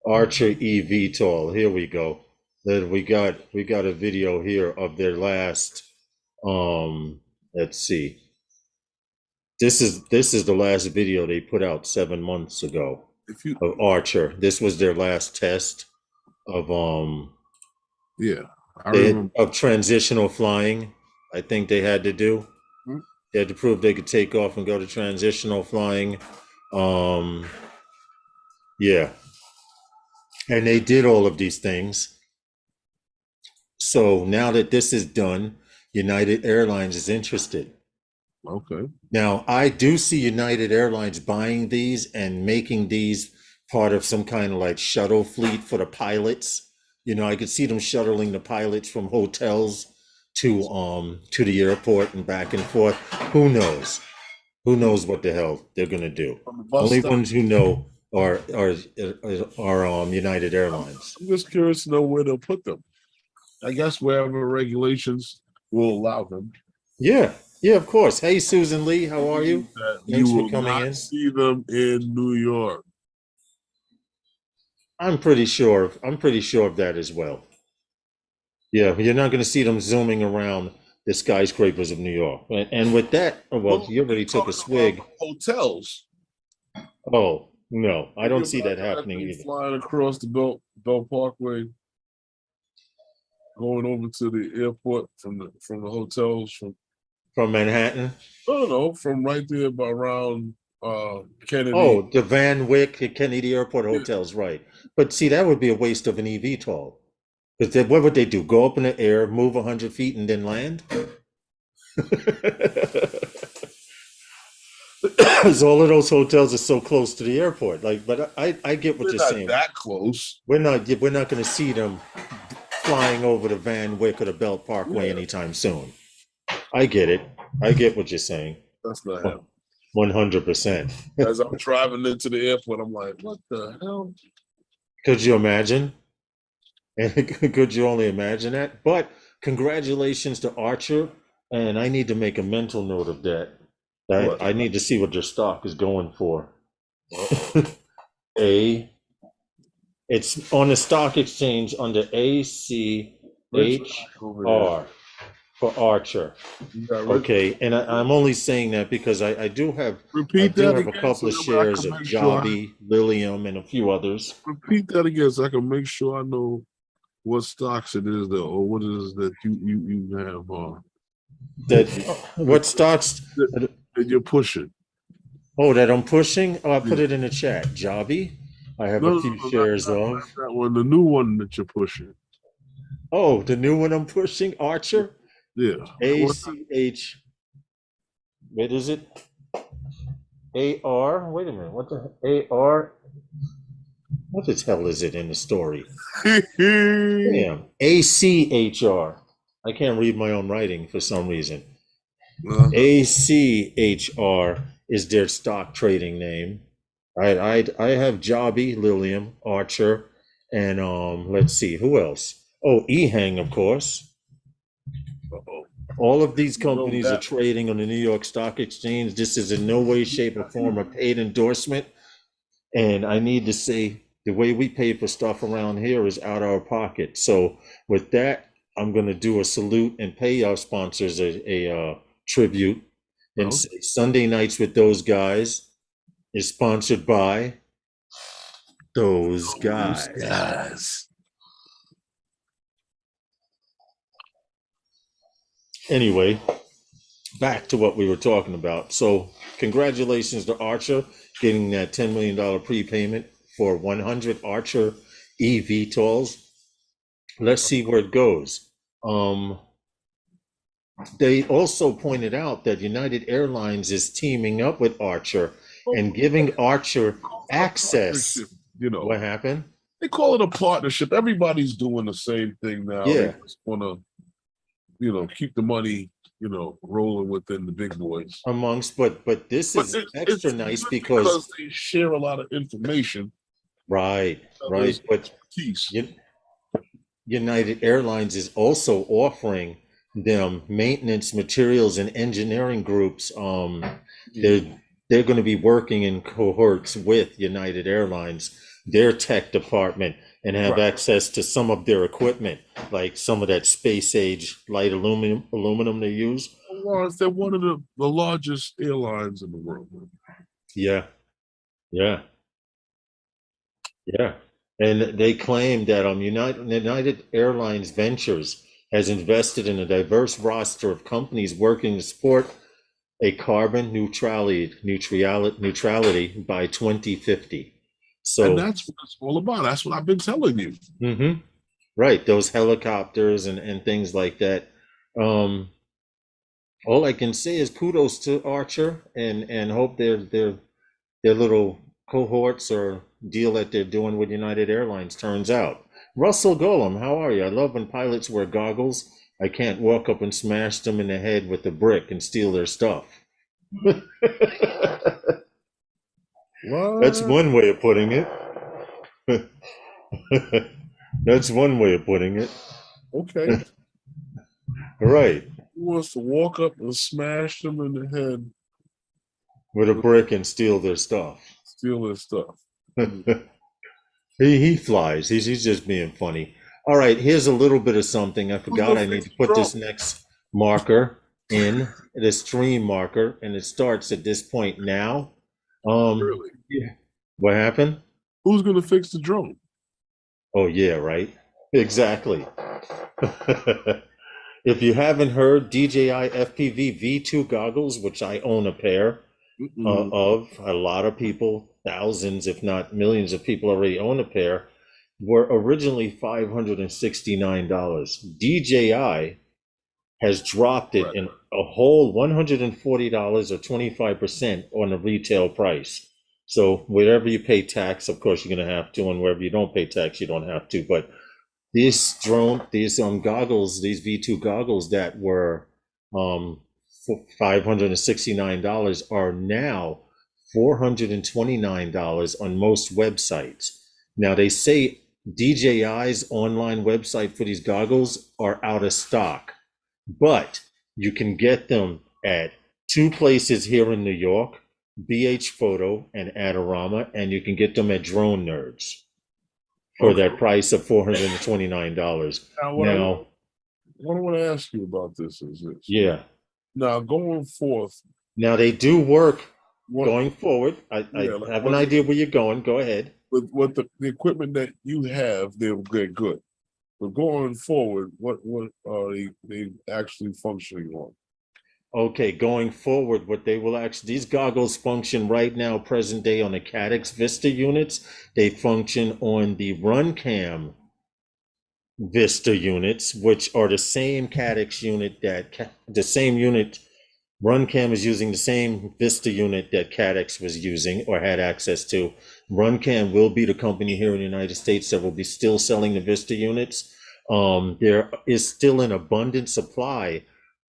Archer eVTOL. Here we go. Then we got a video here of their last. Let's see. This is the last video they put out 7 months ago If you, of Archer. This was their last test of yeah, I remember. of transitional flying. I think they had to do. Hmm? They had to prove they could take off and go to transitional flying. Um, yeah, and they did all of these things. So now that this is done, United Airlines is interested. Okay. Now, I do see United Airlines buying these and making these part of some kind of like shuttle fleet for the pilots. I could see them shuttling the pilots from hotels to the airport and back and forth. Who knows? Who knows what the hell they're gonna do? On the bus Only stop. ones who know are United I'm, Airlines. I'm just curious to know where they'll put them. I guess wherever regulations will allow them. Yeah, yeah, of course. Hey, Susan Lee, how are you? That you Thanks for will coming not in. see them in New York. I'm pretty sure. I'm pretty sure of that as well. Yeah, you're not going to see them zooming around the skyscrapers of New York. And with that, oh, well, Well, you you're already took a talking about swig. hotels. Oh, no, I Can don't you see that imagine that happening thing either. flying across the Belt Parkway, going over to the airport from the hotels from From Manhattan? I don't know, from right there by around Kennedy. Oh, the Van Wyck at Kennedy Airport Yeah. hotels, right. But see, that would be a waste of an eVTOL. Because what would they do? Go up in the air, move 100 feet, and then land? Because all of those hotels are so close to the airport. Like, but I get what They're you're not saying. that close. We're not going to see them flying over the Van Wyck or the Belt Parkway Yeah, anytime soon. I get it. I get what you're saying. that's not happening. 100%. As I'm driving into the airport, I'm like, what the hell? Could you imagine? And could you only imagine that? But congratulations to Archer. And I need to make a mental note of that. What? I need to see what their stock is going for. Uh-oh. A It's on the stock exchange under ACHR Rich over there. for Archer. You got Rich. Okay, and I'm only saying that because I do have Repeat that a again so couple of that way I shares can of make sure. Jobby, Lilium, and a few others. Repeat that again so I can make sure I know what stocks it is that, or what it is that you have That that, what stocks? that you're pushing. Oh, that I'm pushing. Oh, I put Yeah. it in the chat. Jobby, I have No, a no, few no, shares not of. that one. The new one that you're pushing. Oh, the new one I'm pushing, Archer, Yeah. ACH. What is it? AR. Wait a minute. What the AR? What the hell is it in the story? Damn. ACHR. I can't read my own writing for some reason. ACHR is their stock trading name. I have Jobby, Lilium, Archer, and let's see who else. Oh, Ehang, of course. Uh-oh. All of these You know companies are that. trading on the New York Stock Exchange. This is in no way, shape, or form a paid endorsement. And I need to say The way we pay for stuff around here is out of our pocket. So with that, I'm going to do a salute and pay our sponsors a tribute. And Okay. say Sunday Nights with Those Guys is sponsored by those guys. Yes. Anyway, back to what we were talking about. So congratulations to Archer getting that $10 million prepayment for 100 Archer eVTOLs. Let's see where it goes. They also pointed out that United Airlines is teaming up with Archer and giving Archer access. You know, What happened? They call it a partnership. Everybody's doing the same thing now. Yeah. They just want to, keep the money, rolling within the big boys. Amongst, but this is extra nice because they share a lot of information. Right. But United Airlines is also offering them maintenance materials and engineering groups. They're going to be working in cohorts with United Airlines, their tech department, and have access to some of their equipment, like some of that space age light aluminum they use. Well, they're one of the largest airlines in the world. Yeah. And they claim that United Airlines Ventures has invested in a diverse roster of companies working to support a carbon neutrality by 2050. So, and that's what it's all about. That's what I've been telling you. Mm-hmm. Right, those helicopters and things like that. All I can say is kudos to Archer and hope their little cohorts or deal that they're doing with United Airlines turns out. Russell Golem, how are you? I love when pilots wear goggles. I can't walk up and smash them in the head with a brick and steal their stuff. That's one way of putting it. That's one way of putting it. Okay. Right. Who wants to walk up and smash them in the head with a brick and steal their stuff? He flies. He's just being funny. All right, here's a little bit of something. I forgot I need to put this next marker in, the stream marker, and it starts at this point now. Really? Yeah. What happened? Who's going to fix the drone? Oh, yeah, right. Exactly. If you haven't heard, DJI FPV V2 goggles, which I own a pair of, a lot of people, thousands, if not millions of people already own a pair, were originally $569. DJI has dropped it in a whole $140 or 25% on the retail price. So wherever you pay tax, of course, you're going to have to, and wherever you don't pay tax, you don't have to. But these goggles, these V2 goggles that were $569 are now $429 on most websites. Now they say DJI's online website for these goggles are out of stock, but you can get them at two places here in New York, BH Photo and Adorama, and you can get them at Drone Nerds for that price of $429. What I want to ask you about this is this. Yeah. Now going forth. Now they do work going forward. I have an idea where you're going. Go ahead. With the equipment that you have, they're good. But going forward, what are they actually functioning on? Okay, going forward, what they will these goggles function right now, present day, on the Caddx Vista units. They function on the RunCam Vista units, which are the same Caddx unit RunCam is using the same Vista unit that Caddx was using or had access to. RunCam will be the company here in the United States that will be still selling the Vista units. There is still an abundant supply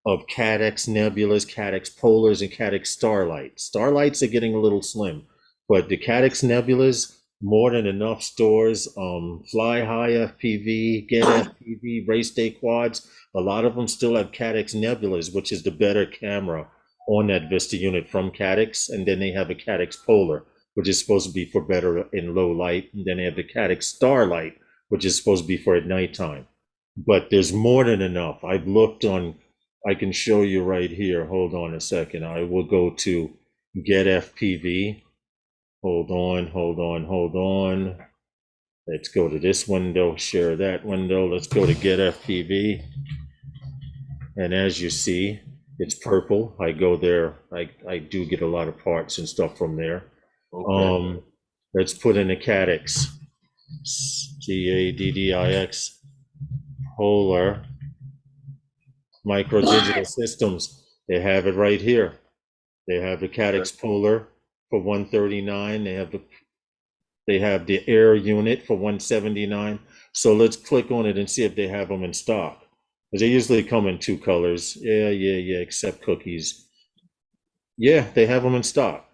of Caddx Nebulas, Caddx Polars, and Caddx Starlights. Starlights are getting a little slim, but the Caddx Nebulas, more than enough stores. Fly High FPV, Get FPV, Race Day Quads, a lot of them still have Caddx Nebulas, which is the better camera on that Vista unit from Caddx, and then they have a Caddx Polar. which is supposed to be for better in low light. And then they have the Caddx Starlight, which is supposed to be for at nighttime. But there's more than enough. I've looked on, I can show you right here. Hold on a second. I will go to Get FPV. Hold on. Let's go to this window, share that window. Let's go to Get FPV. And as you see, it's purple. I go there. I do get a lot of parts and stuff from there. Okay. Let's put in a Caddx. CADDIX. Polar Micro Digital Systems. They have it right here. They have the Caddx Polar for $139. They have the Air unit for $179. So let's click on it and see if they have them in stock. Because they usually come in 2 colors. Yeah, except cookies. Yeah, they have them in stock.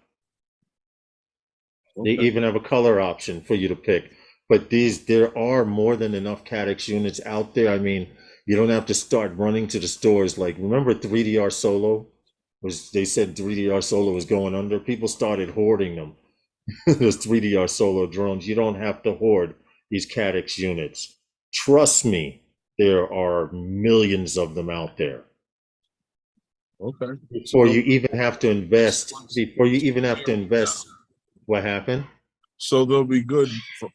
Okay. They even have a color option for you to pick. But there are more than enough Caddx units out there. I mean, you don't have to start running to the stores. Like, remember 3DR Solo? They said 3DR Solo was going under. People started hoarding them. Those 3DR Solo drones. You don't have to hoard these Caddx units. Trust me, there are millions of them out there. Okay. Before you even have to invest, what happened? So they'll be good for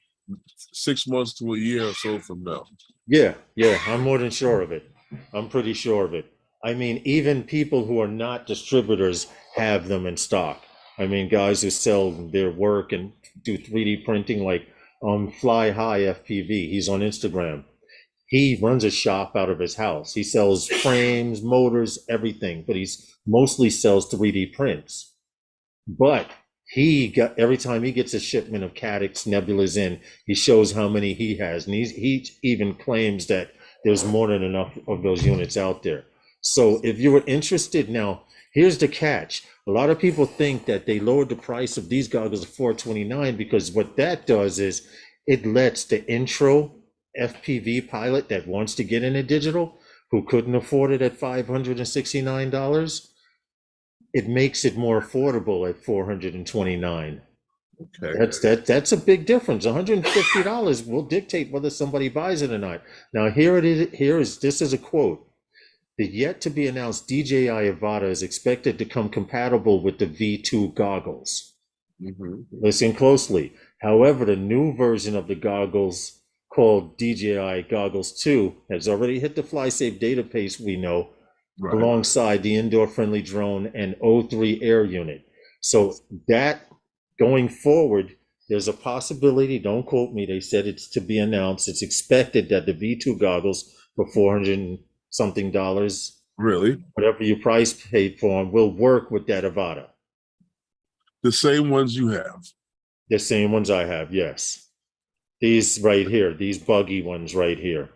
6 months to a year or so from now. Yeah, I'm more than sure of it. I'm pretty sure of it. I mean, even people who are not distributors have them in stock. I mean, guys who sell their work and do 3D printing, like Fly High FPV. He's on Instagram. He runs a shop out of his house. He sells frames, motors, everything, but he's mostly sells 3D prints. But every time he gets a shipment of Caddx Nebulas in, he shows how many he has, and he even claims that there's more than enough of those units out there. So if you were interested, now here's the catch. A lot of people think that they lowered the price of these goggles to $429 because what that does is it lets the intro FPV pilot that wants to get into digital, who couldn't afford it at $569, it makes it more affordable at $429. Okay. That's a big difference. $150 will dictate whether somebody buys it or not. Now this is a quote. The yet to be announced DJI Avata is expected to come compatible with the V2 goggles. Mm-hmm. Listen closely. However, the new version of the goggles called DJI Goggles 2 has already hit the FlySafe database, we know, right, alongside the indoor-friendly drone and O3 air unit. So that going forward, there's a possibility, don't quote me, they said it's to be announced, it's expected that the V2 goggles for $400 something, really, whatever you price paid for them, will work with that Avata. The same ones you have? The same ones I have, yes. These right here, these buggy ones right here.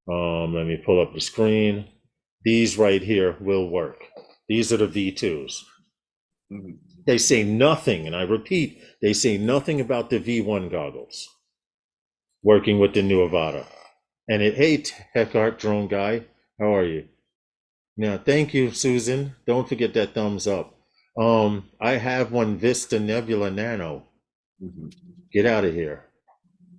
Let me pull up the screen. These right here will work. These are the V2s. Mm-hmm. They say nothing, and I repeat, they say nothing about the V1 goggles working with the new Avata. And hey, Tech Drone Guy, how are you? Now, thank you, Susan. Don't forget that thumbs up. I have one Vista Nebula Nano. Mm-hmm. Get out of here.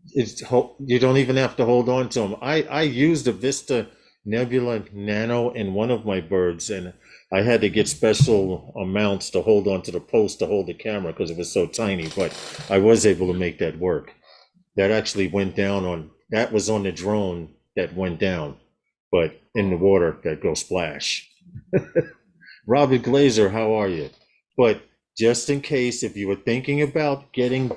You don't even have to hold on to them. I used a Vista Nebula Nano in one of my birds, and I had to get special mounts to hold on to the post to hold the camera because it was so tiny, but I was able to make that work. That actually went down that was on the drone that went down, but in the water that goes splash. Robert Glazer, how are you? But just in case, if you were thinking about going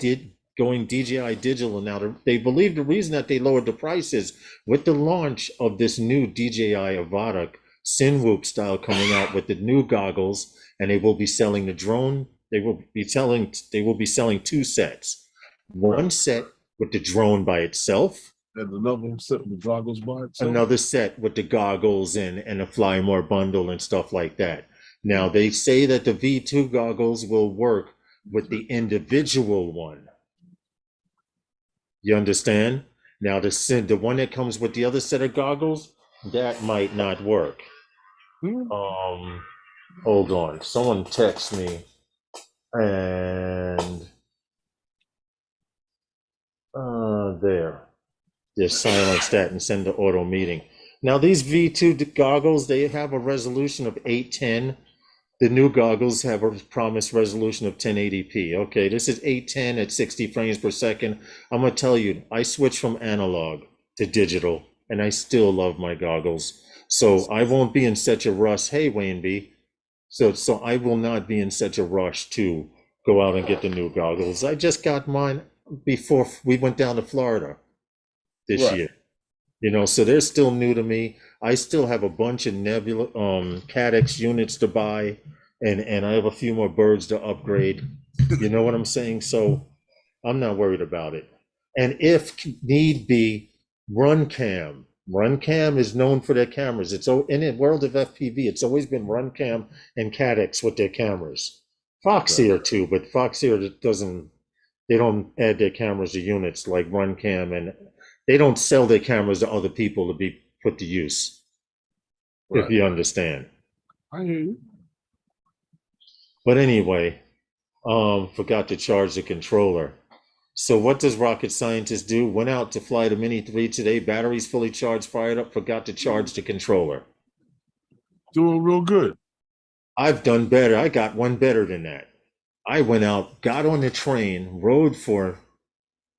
DJI digital now, they believe the reason that they lowered the price is with the launch of this new DJI Avata Sinwhoop style coming out with the new goggles, and they will be selling the drone. They will be selling 2 sets. One set with the drone by itself, and another set with the goggles by itself. Another set with the goggles and a Fly More bundle and stuff like that. Now they say that the V2 goggles will work with the individual one. You understand? Now the one that comes with the other set of goggles, that might not work. Hold on. Someone text me. And there. Just silence that and send the auto meeting. Now these V2 goggles, they have a resolution of 810. The new goggles have a promised resolution of 1080p. Okay, this is 810 at 60 frames per second. I'm gonna tell you, I switched from analog to digital, and I still love my goggles. So I won't be in such a rush. Hey, Wayne B. So I will not be in such a rush to go out and get the new goggles. I just got mine before we went down to Florida this Right. year. You know, so they're still new to me. I still have a bunch of Nebula CADX units to buy, and I have a few more birds to upgrade. You know what I'm saying? So I'm not worried about it. And if need be, RunCam. RunCam is known for their cameras. It's in the world of FPV. It's always been RunCam and CADX with their cameras. Foxeer too, but Foxeer doesn't. They don't add their cameras to units like RunCam, and they don't sell their cameras to other people to be put to use. If Right. you understand. I hear you. But anyway, forgot to charge the controller. So what does rocket scientist do? Went out to fly the Mini 3 today. Batteries fully charged, fired up, forgot to charge the controller. Doing real good. I've done better. I got one better than that. I went out, got on the train, rode for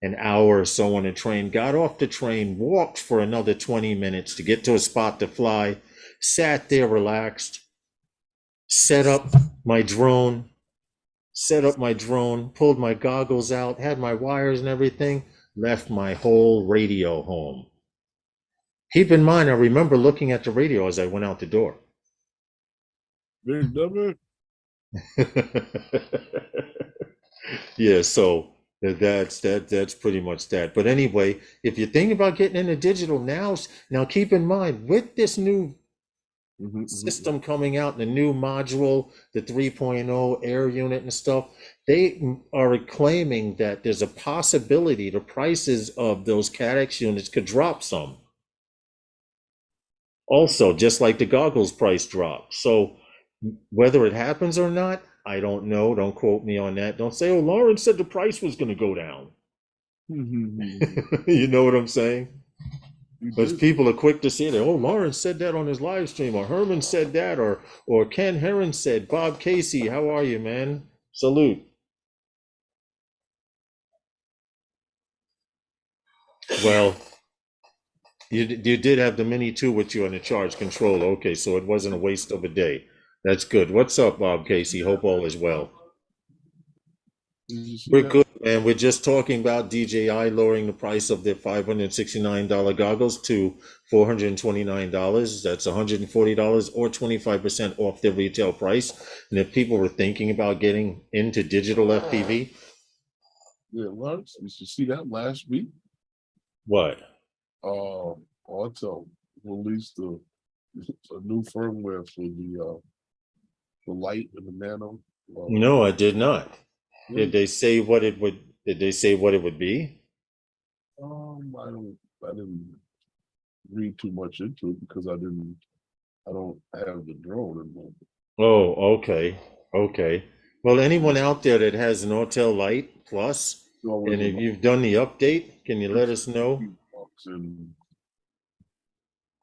an hour or so on the train, got off the train, walked for another 20 minutes to get to a spot to fly, sat there relaxed, set up my drone, pulled my goggles out, had my wires and everything, left my whole radio home. Keep in mind, I remember looking at the radio as I went out the door. Big number. Yeah, so that's pretty much that. But anyway, if you're thinking about getting into digital now keep in mind with this new system coming out, the new module, the 3.0 air unit and stuff, they are claiming that there's a possibility the prices of those CADX units could drop some. Also, just like the goggles price drop. So whether it happens or not, I don't know. Don't quote me on that. Don't say, oh, Lawrence said the price was going to go down. You know what I'm saying? Because people are quick to say that, oh, Lawrence said that on his live stream, or Herman said that, or Ken Herron said, Bob Casey, how are you, man? Salute. Well, you did have the Mini 2 with you on the charge control. Okay, so it wasn't a waste of a day. That's good. What's up, Bob Casey? Hope all is well. We're good, man. We're just talking about DJI lowering the price of their $569 goggles to $429. That's $140 or 25% off their retail price. And if people were thinking about getting into digital FPV, Yeah, Lawrence, you should see that last week. what? Auto released a new firmware for the light and the nano. No, I did not. Did they say what it would? Did they say what it would be? I didn't read too much into it because I don't have the drone anymore. Oh, okay, okay. Well, anyone out there that has an Autel Lite Plus, and if you've done the update, can you let us know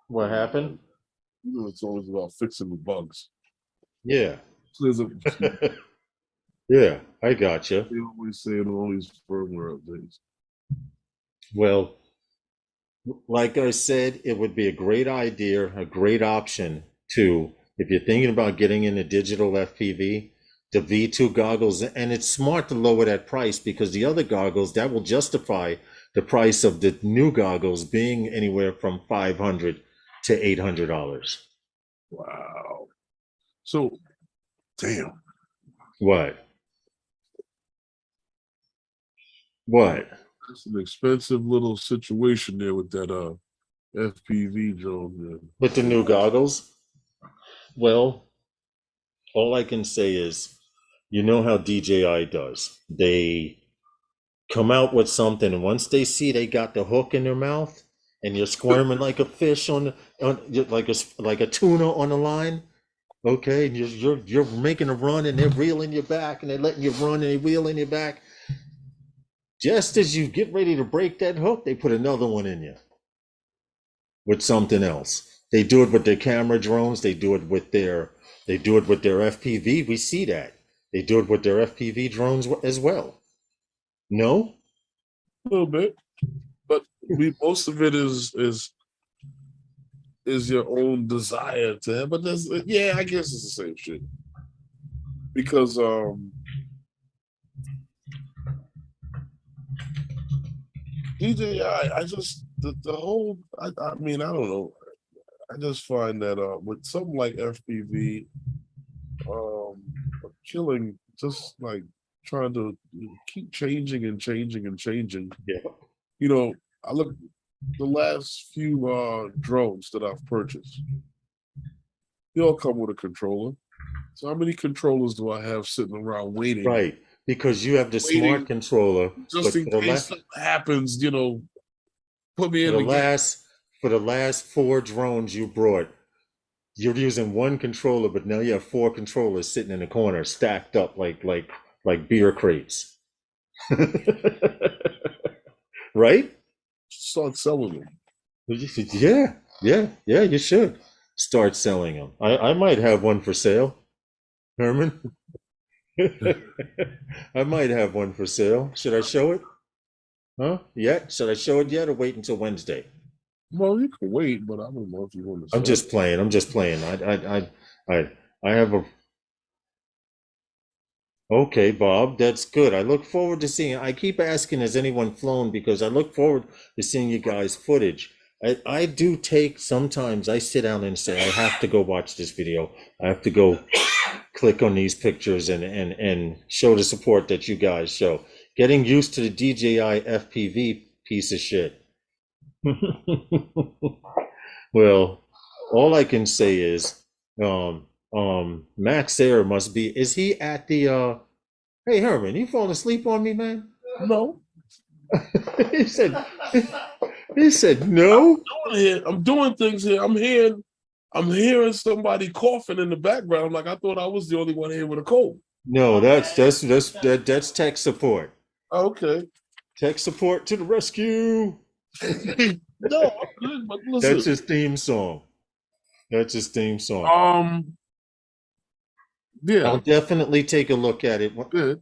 what happened? You know, it's always about fixing the bugs. Yeah. Clears up. Yeah, I got you. They always say in all these firmware updates. Well, like I said, it would be a great idea, a great option to, if you're thinking about getting into digital FPV, the V2 goggles, and it's smart to lower that price because the other goggles, that will justify the price of the new goggles being anywhere from $500 to $800. Wow. So, damn. What? What? It's an expensive little situation there with that FPV drone. Man. With the new goggles? Well, all I can say is, you know how DJI does. They come out with something, and once they see they got the hook in their mouth, and you're squirming like a fish like a tuna on the line, Okay, and you're making a run, and they're reeling you back, and they're letting you run, and they're wheeling you back. Just as you get ready to break that hook, they put another one in you with something else. They do it with their camera drones. They do it with their FPV. We see that. They do it with their FPV drones as well. No? A little bit, but most of it is your own desire to have. But that's, yeah, I guess it's the same shit because DJI, I just the whole. I mean, I don't know. I just find that with something like FPV, killing just like trying to keep changing and changing and changing. Yeah. You know, I look the last few drones that I've purchased, they all come with a controller. So how many controllers do I have sitting around waiting, Right. Because you have the smart waiting controller, just but in case something happens? Put me for in the the game. last for the last four drones you brought, you're using one controller, but now you have four controllers sitting in the corner, stacked up like beer crates. Right? Start selling them. Yeah, yeah, you should start selling them. I might have one for sale, Herman. I might have one for sale. Should I show it? Huh? Yeah. Should I show it yet or wait until Wednesday? Well, you can wait, but I don't know if you want to I'm sell just playing. I'm just playing. I have a. Okay, Bob, that's good. I look forward to seeing. I keep asking, has anyone flown? Because I look forward to seeing you guys' footage. I do take sometimes. I sit down and say, I have to go watch this video. I have to go click on these pictures and show the support that you guys show. Getting used to the DJI FPV piece of shit. Well, all I can say is, Max Air must be. Is he at the? Hey Herman, you falling asleep on me, man? them. No, he said. He said no. I'm doing things here. I'm hearing somebody coughing in the background. Like I thought I was the only one here with a cold. No, that's tech support. Okay. Tech support to the rescue. No, I'm good, but That's listen. his theme song. That's his theme song. I'll Yeah, definitely take a look at it. good.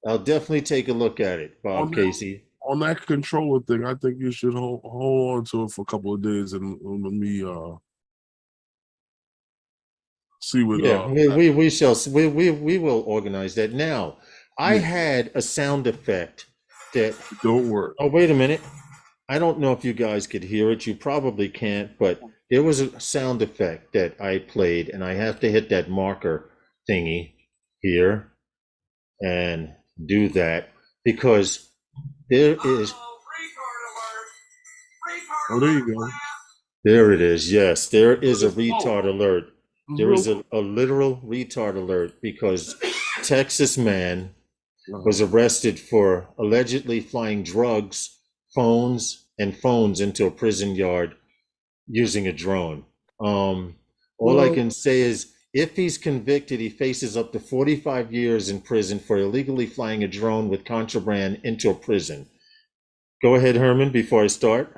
I'll definitely take a look at it, On Bob that Casey. on that controller thing, I think you should hold on to it for a couple of days and let me see what Yeah, we shall we will organize that. Now, I yeah, had a sound effect that. don't work. Oh, wait a minute. I don't know if you guys could hear it. You probably can't, but there was a sound effect that I played, and I have to hit that marker thingy here and do that because there is. Oh, there you go. There it is. Yes, there is a It's slow. retard alert. It's There real is a literal retard alert because Texas man slow. was arrested for allegedly flying drugs, phones into a prison yard using a drone. All I Well, can say is if he's convicted, he faces up to 45 years in prison for illegally flying a drone with contraband into a prison. Go ahead, Herman, before I start.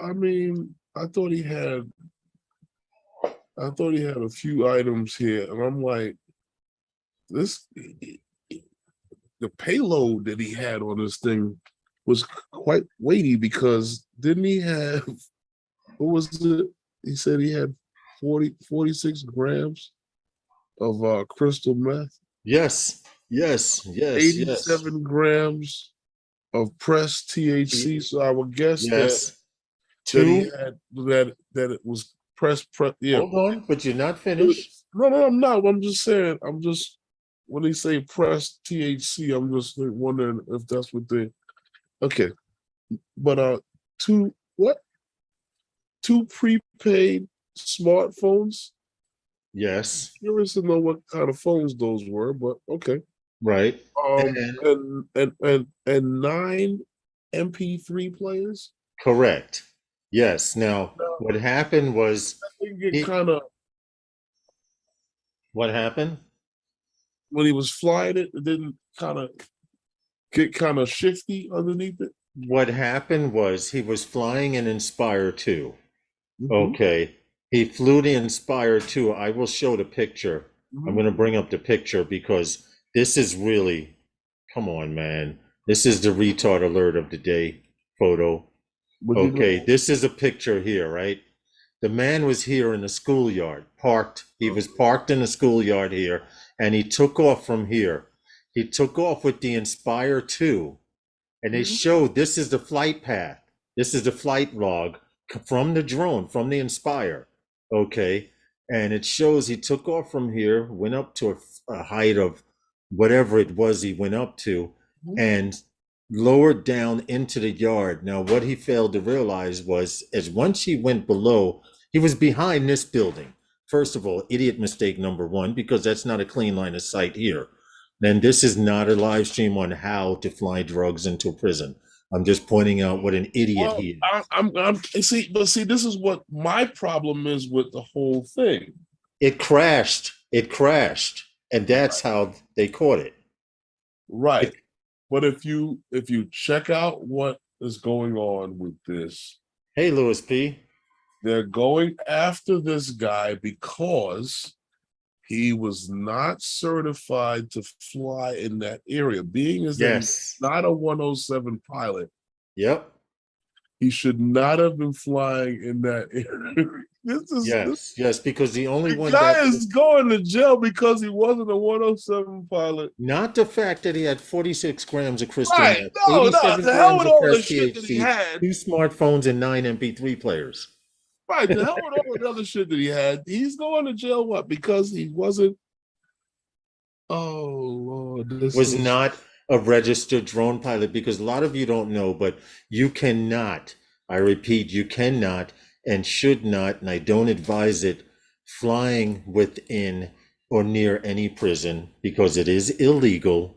I mean, I thought he had a few items here, and I'm like, this the payload that he had on this thing was quite weighty because didn't he have what was it? He said he had 46 grams of crystal meth, Yes, yes, yes, yes. 87 grams of pressed THC. So I would guess Yes. that he Two. had that it was yeah. Hold on, but you're not finished. No, I'm not. I'm just saying. I'm just when they say pressed THC, I'm just wondering if that's what they. Okay, but two what? Two prepaid smartphones. Yes, Curious to know what kind of phones those were, but okay. right. And And nine MP3 players. correct. Yes. Now, Now what happened was that thing get he, kind of What happened? When he was flying it, it didn't kind of get kind of shifty underneath it. What happened was he was flying an Inspire 2. Mm-hmm. Okay. He flew the Inspire 2. I will show the picture. I'm Mm-hmm. going to bring up the picture because this is really, come on, man. This is the retard alert of the day photo. What did Okay. This is a picture here, right? The man was here in the schoolyard, parked. He was parked in the schoolyard here, and he took off from here. He took off with the Inspire 2, and they showed this is the flight path. This is the flight log from the drone, from the Inspire. Okay. And it shows he took off from here, went up to a height of whatever it was he went up to, and lowered down into the yard. Now, what he failed to realize was, as once he went below, he was behind this building. First of all, idiot mistake number one, because that's not a clean line of sight here. Then this is not a live stream on how to fly drugs into a prison. I'm just pointing out what an idiot Well, he is. I'm see, but see, this is what my problem is with the whole thing. It crashed. It crashed, and that's how they caught it. Right. But if you check out what is going on with this, Hey, Louis P. they're going after this guy because he was not certified to fly in that area. Being as that he's Yes. not a 107 pilot, Yep. he should not have been flying in that area. Yes, because the only The one guy that is going to jail because he wasn't a 107 pilot. not the fact that he had 46 grams of crystal Right. meth, No, 87 the hell grams with of all the pressed shit that he THC, had. 2 smartphones, and 9 MP3 players. Right. The hell with all the other shit that he had. He's going to jail, what? Because he wasn't. Oh, Lord. This Was is. not a registered drone pilot, because a lot of you don't know, but you cannot, I repeat, you cannot and should not, and I don't advise it, flying within or near any prison because it is illegal.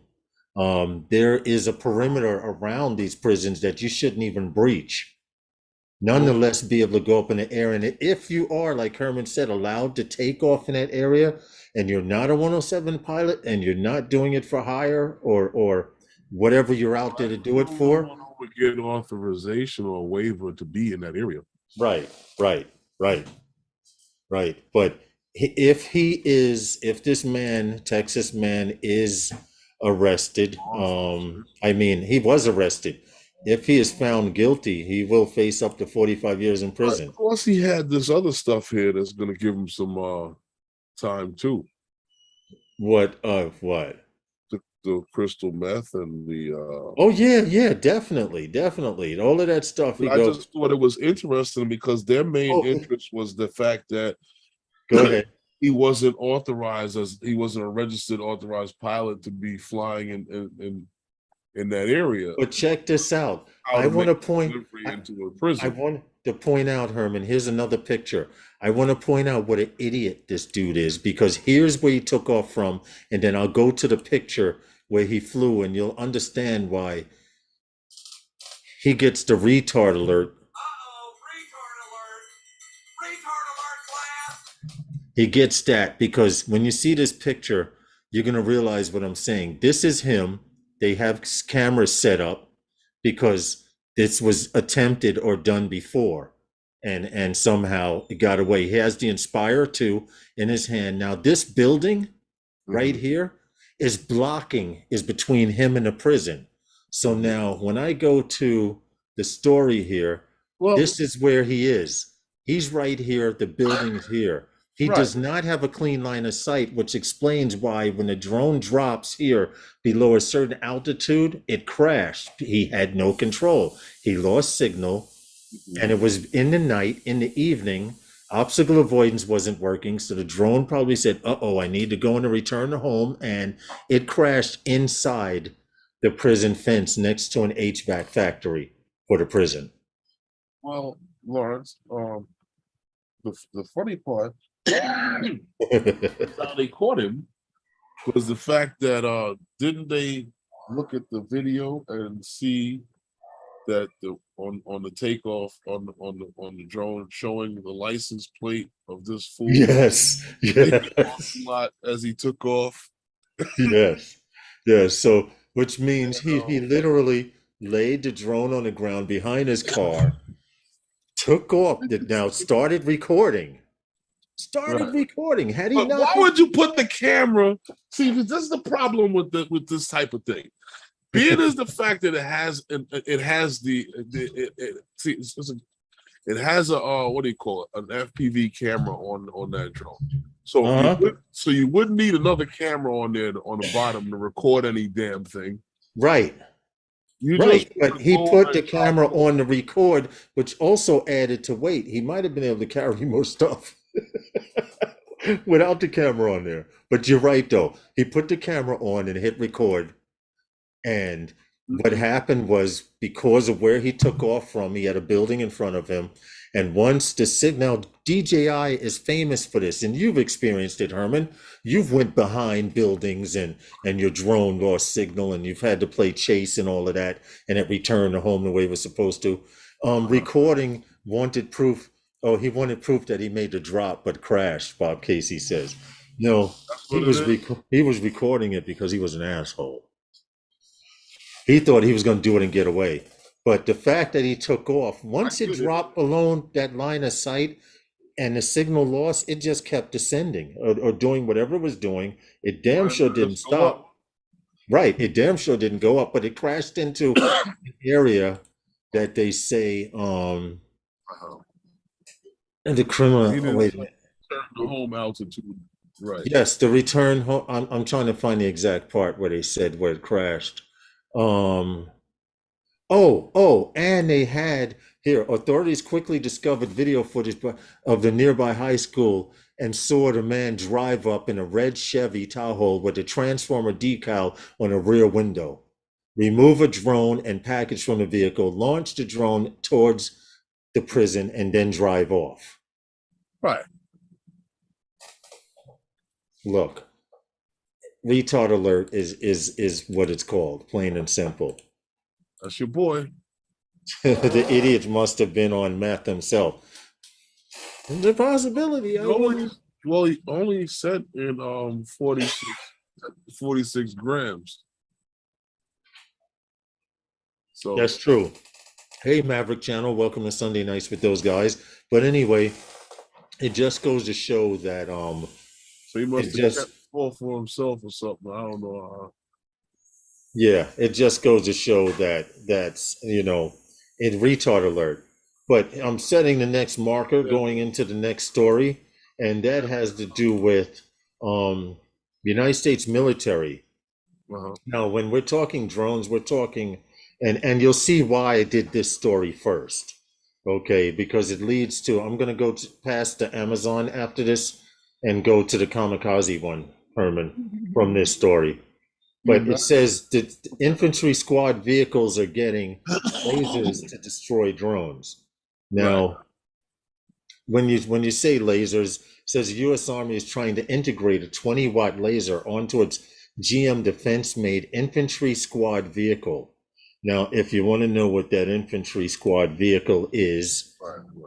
There is a perimeter around these prisons that you shouldn't even breach. Nonetheless, be able to go up in the air. And if you are, like Herman said, allowed to take off in that area, and you're not a 107 pilot, and you're not doing it for hire or whatever you're out there to do it for. Get authorization or waiver to be in that area. Right. But if this man, Texas man, is arrested, I mean, he was arrested. If he is found guilty, he will face up to 45 years in prison. Plus, he had this other stuff here that's going to give him some time too. What? The crystal meth and the. Oh yeah, definitely. All of that stuff. I just thought it was interesting because their main interest was the fact that. Go ahead. He wasn't authorized he wasn't a registered authorized pilot to be flying in that area. But check this out. I want to point out, Herman, here's another picture. I want to point out what an idiot this dude is, because here's where he took off from, and then I'll go to the picture where he flew, and you'll understand why he gets the retard alert. He gets that because when you see this picture, you're going to realize what I'm saying. This is him. They have cameras set up because this was attempted or done before, and somehow it got away. He has the Inspire 2 in his hand. Now this building right here is between him and the prison. So now when I go to the story here, this is where he is. He's right here. The building is here. He does not have a clean line of sight, which explains why when the drone drops here below a certain altitude, it crashed. He had no control. He lost signal, and it was in the night, in the evening. Obstacle avoidance wasn't working, so the drone probably said, uh-oh, I need to go and return to home, and it crashed inside the prison fence next to an HVAC factory for the prison. Well, Lawrence, the funny part how they caught him was the fact that didn't they look at the video and see that on the takeoff on the drone, showing the license plate of this fool Yes, in the yes, parking lot as he took off. yes, yes. So, which means And, he literally laid the drone on the ground behind his car, took off, now started right. recording. Had he But why not been, would you put the camera? See, this is the problem with this type of thing. Being is the fact that it has see, it has a what do you call it, an FPV camera on that drone. So uh-huh, you wouldn't need another camera on there on the bottom to record any damn thing. right, You just right. put But the he phone put and the drop camera it on. on the record, which also added to weight. He might have been able to carry more stuff without the camera on there. But you're right, though. He put the camera on and hit record. And what happened was, because of where he took off from, he had a building in front of him. And once the signal, DJI is famous for this, and you've experienced it, Herman. You've went behind buildings and your drone lost signal, and you've had to play chase and all of that, and it returned to home the way it was supposed to. Recording wanted proof. Oh, he wanted proof that he made the drop but crashed, Bob Casey says. No, That's what it is. he was recording it because he was an asshole. He thought he was going to do it and get away. But the fact that he took off, I once it get it. dropped below that line of sight and the signal lost, it just kept descending or doing whatever it was doing. It damn sure didn't Let's go up. stop. Right. It damn sure didn't go up, but it crashed into an area that they say, and the criminal, He oh, didn't wait a minute. turn the home altitude. Right. Yes, the return home. I'm trying to find the exact part where they said where it crashed. Um, and they had here, authorities quickly discovered video footage of the nearby high school and saw the man drive up in a red Chevy Tahoe with a transformer decal on a rear window, remove a drone and package from the vehicle, launch the drone towards the prison, and then drive off. Right. Look, retard alert is what it's called, plain and simple. That's your boy. The idiot must have been on meth himself. There's a possibility. He only said in 46 grams. So That's true. Hey, Maverick Channel, welcome to Sunday Nights with those guys. But anyway, it just goes to show that he must it have just kept all for himself or something. I don't know. yeah, it just goes to show that that's it retard alert. But I'm setting the next marker going into the next story, and that has to do with the United States military. Now, when we're talking drones, we're talking, and you'll see why I did this story first, okay? Because it leads to, I'm going to go past the Amazon after this and go to the kamikaze one, Herman, from this story. But it says that infantry squad vehicles are getting lasers to destroy drones. Now, when you say lasers, it says the U.S. Army is trying to integrate a 20-watt laser onto its GM defense-made infantry squad vehicle. Now, if you want to know what that infantry squad vehicle is,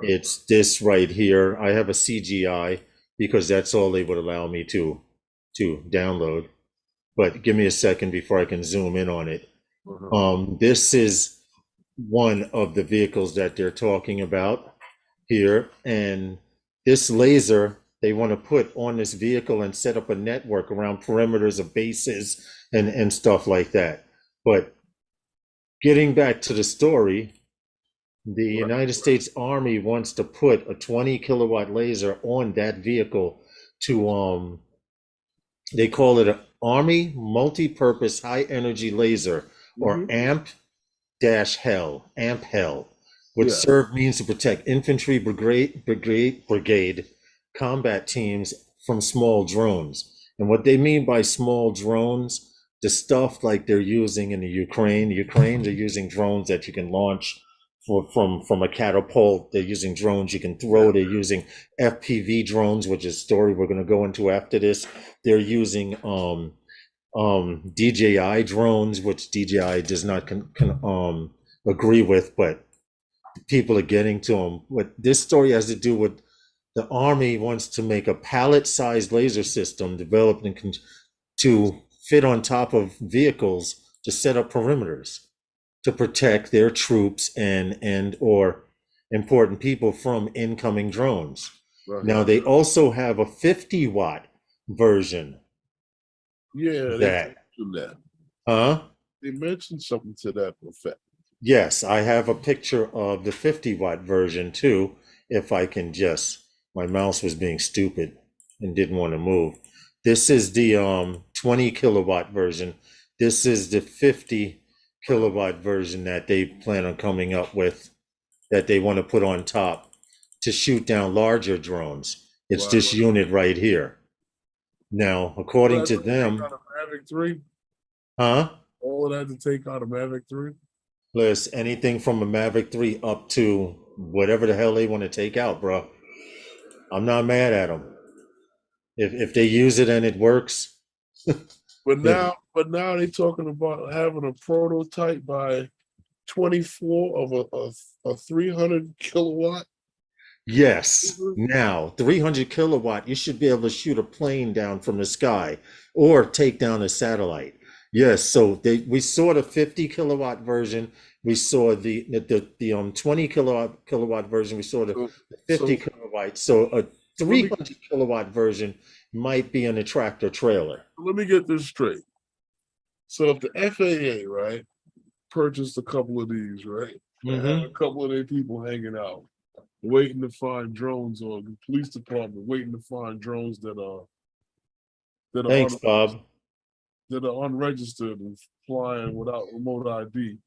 it's this right here. I have a CGI because that's all they would allow me to download. But give me a second before I can zoom in on it. This is one of the vehicles that they're talking about here. And this laser, they want to put on this vehicle and set up a network around perimeters of bases and stuff like that. But getting back to the story, the United States Army wants to put a 20 kilowatt laser on that vehicle to, they call it an Army Multi-Purpose High Energy Laser, or AMP-HEL, which serve means to protect infantry brigade combat teams from small drones. And what they mean by small drones, the stuff like they're using in the Ukraine, they're using drones that you can launch from a catapult. They're using drones you can throw. They're using FPV drones, which is a story we're going to go into after this. They're using DJI drones, which DJI does not agree with, but people are getting to them. What this story has to do with, the Army wants to make a pallet-sized laser system developed to fit on top of vehicles to set up perimeters to protect their troops and or important people from incoming drones. Right. Now they also have a 50-watt version. Yeah, they That, mentioned that. huh? They mentioned something to that effect. Yes, I have a picture of the 50-watt version too. If I can just, my mouse was being stupid and didn't want to move. This is the 20 kilowatt version. This is the 50 kilowatt version that they plan on coming up with, that they want to put on top to shoot down larger drones. It's Right, this right. unit right here. Now, according All to that to take them, out a Mavic 3? huh? All of that to take out a Mavic 3? Liz, anything from a Mavic 3 up to whatever the hell they want to take out, bro. I'm not mad at them. If they use it and it works, But if, now they're talking about having a prototype by 24 of a 300 kilowatt. yes. Now, 300 kilowatt, you should be able to shoot a plane down from the sky or take down a satellite. Yes, so we saw the 50 kilowatt version. We saw the 20 kilowatt version. We saw the So, 50 so kilowatt. So a let me 300 kilowatt version might be in a tractor trailer. let me get this straight. So if the FAA, right, purchased a couple of these, right, and have a Mm-hmm. couple of their people hanging out, waiting to find drones, or the police department waiting to find drones that are Thanks, Bob. unregistered and flying without remote ID,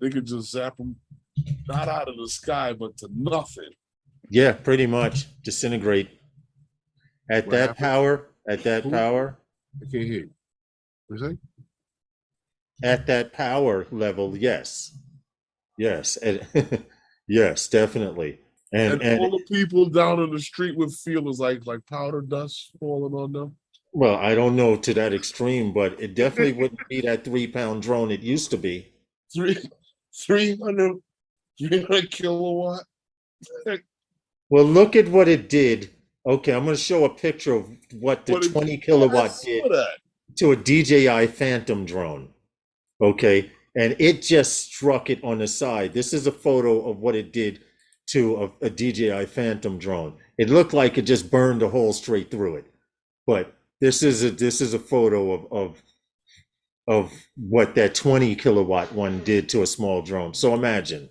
they could just zap them not out of the sky but to nothing. Yeah, pretty much disintegrate at What that happened? power. At that Who? power. I can't hear you. What you say? At that power level, yes, yes, yes, definitely. And And all the people down in the street would feel is like powder dust falling on them. well, I don't know to that extreme, but it definitely wouldn't be that 3 pound drone it used to be. Three, 300, 300 kilowatt. Well, look at what it did. Okay, I'm going to show a picture of what the What 20 I kilowatt did saw that. to a DJI Phantom drone. Okay, and it just struck it on the side. This is a photo of what it did to a DJI Phantom drone. It looked like it just burned a hole straight through it. But this is a photo of what that 20 kilowatt one did to a small drone. So imagine.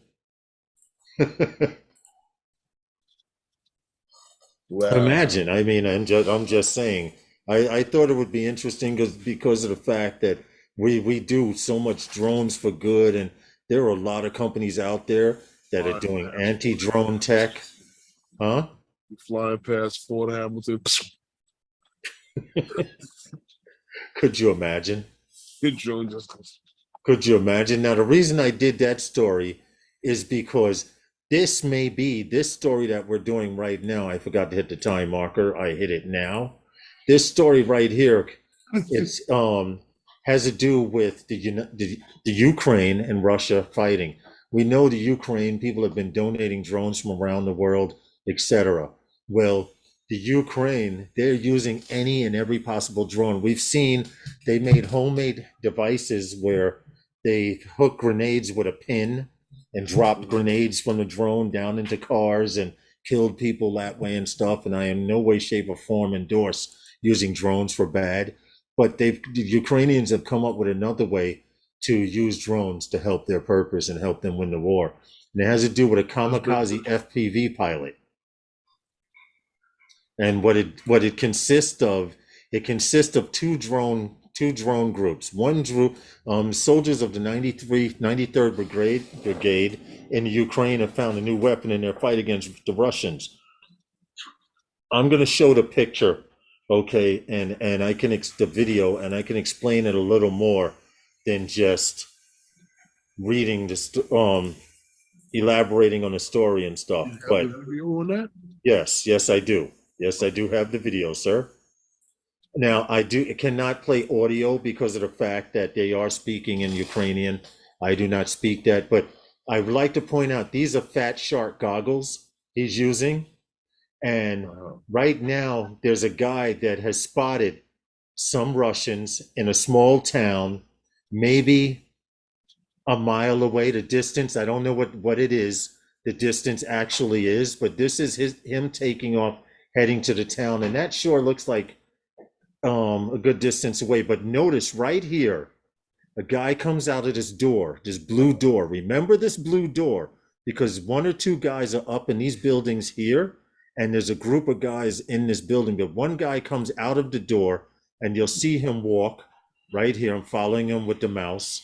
Wow. Imagine. I mean, I'm just saying. I thought it would be interesting because of the fact that we do so much drones for good, and there are a lot of companies out there that are doing anti-drone tech. Huh? Flying past Fort Hamilton. Could you imagine? Good drone just goes. Could you imagine? Now, the reason I did that story is because this story that we're doing right now. I forgot to hit the time marker. I hit it now. This story right here, it's has to do with the Ukraine and Russia fighting. We know the Ukraine people have been donating drones from around the world, etc. Well, the Ukraine, they're using any and every possible drone. We've seen they made homemade devices where they hook grenades with a pin and dropped grenades from the drone down into cars and killed people that way and stuff. And I in no way, shape, or form endorse using drones for bad. But the Ukrainians have come up with another way to use drones to help their purpose and help them win the war. And it has to do with a kamikaze FPV pilot. And what it consists of, it consists of two drone groups. One group, soldiers of the 93rd brigade in the Ukraine have found a new weapon in their fight against the Russians. I'm going to show the picture, okay, and I can the video, and I can explain it a little more than just reading elaborating on the story and stuff. You have But the video on that? yes, I do. Yes, I do have the video, sir. Now, I cannot play audio because of the fact that they are speaking in Ukrainian. I do not speak that, but I would like to point out these are Fat Shark goggles he's using. And right now, there's a guy that has spotted some Russians in a small town, maybe a mile away. The distance, I don't know what it is, the distance actually is, but this is him taking off, heading to the town. And that sure looks like a good distance away. But notice right here, a guy comes out of this door, this blue door. Remember this blue door, because one or two guys are up in these buildings here, and there's a group of guys in this building. But one guy comes out of the door, and you'll see him walk right here. I'm following him with the mouse,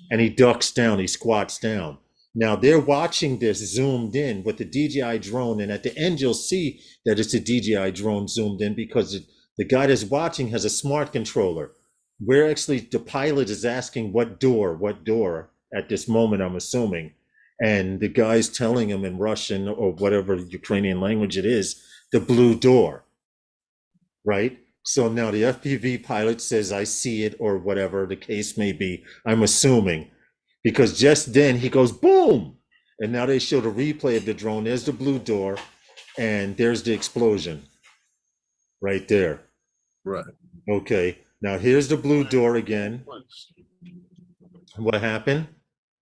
and he ducks down, he squats down. Now they're watching this zoomed in with the DJI drone, and at the end you'll see that it's a DJI drone zoomed in because the guy that's watching has a smart controller. We're actually, the pilot is asking what door at this moment, I'm assuming. And the guy's telling him in Russian or whatever Ukrainian language it is, the blue door, right? So now the FPV pilot says, I see it, or whatever the case may be, I'm assuming, because just then he goes, boom. And now they show the replay of the drone. There's the blue door, and there's the explosion right there. Right. Okay. Now here's the blue door again. What happened?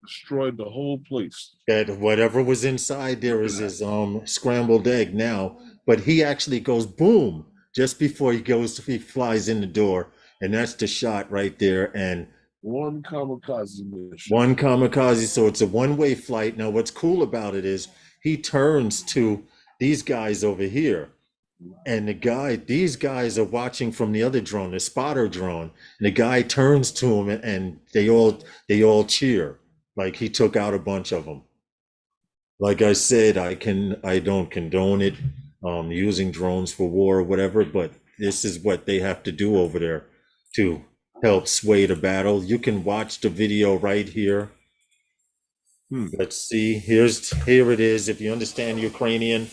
Destroyed the whole place. That whatever was inside there is his scrambled egg now. But he actually goes boom just before he flies in the door, and that's the shot right there. And one kamikaze mission. One kamikaze. So it's a one-way flight. Now what's cool about it is he turns to these guys over here. And these guys are watching from the other drone, the spotter drone. And the guy turns to him, and they all cheer, like he took out a bunch of them. Like I said, I don't condone it, using drones for war or whatever, but this is what they have to do over there to help sway the battle. You can watch the video right here. Let's see. Here it is. If you understand Ukrainian,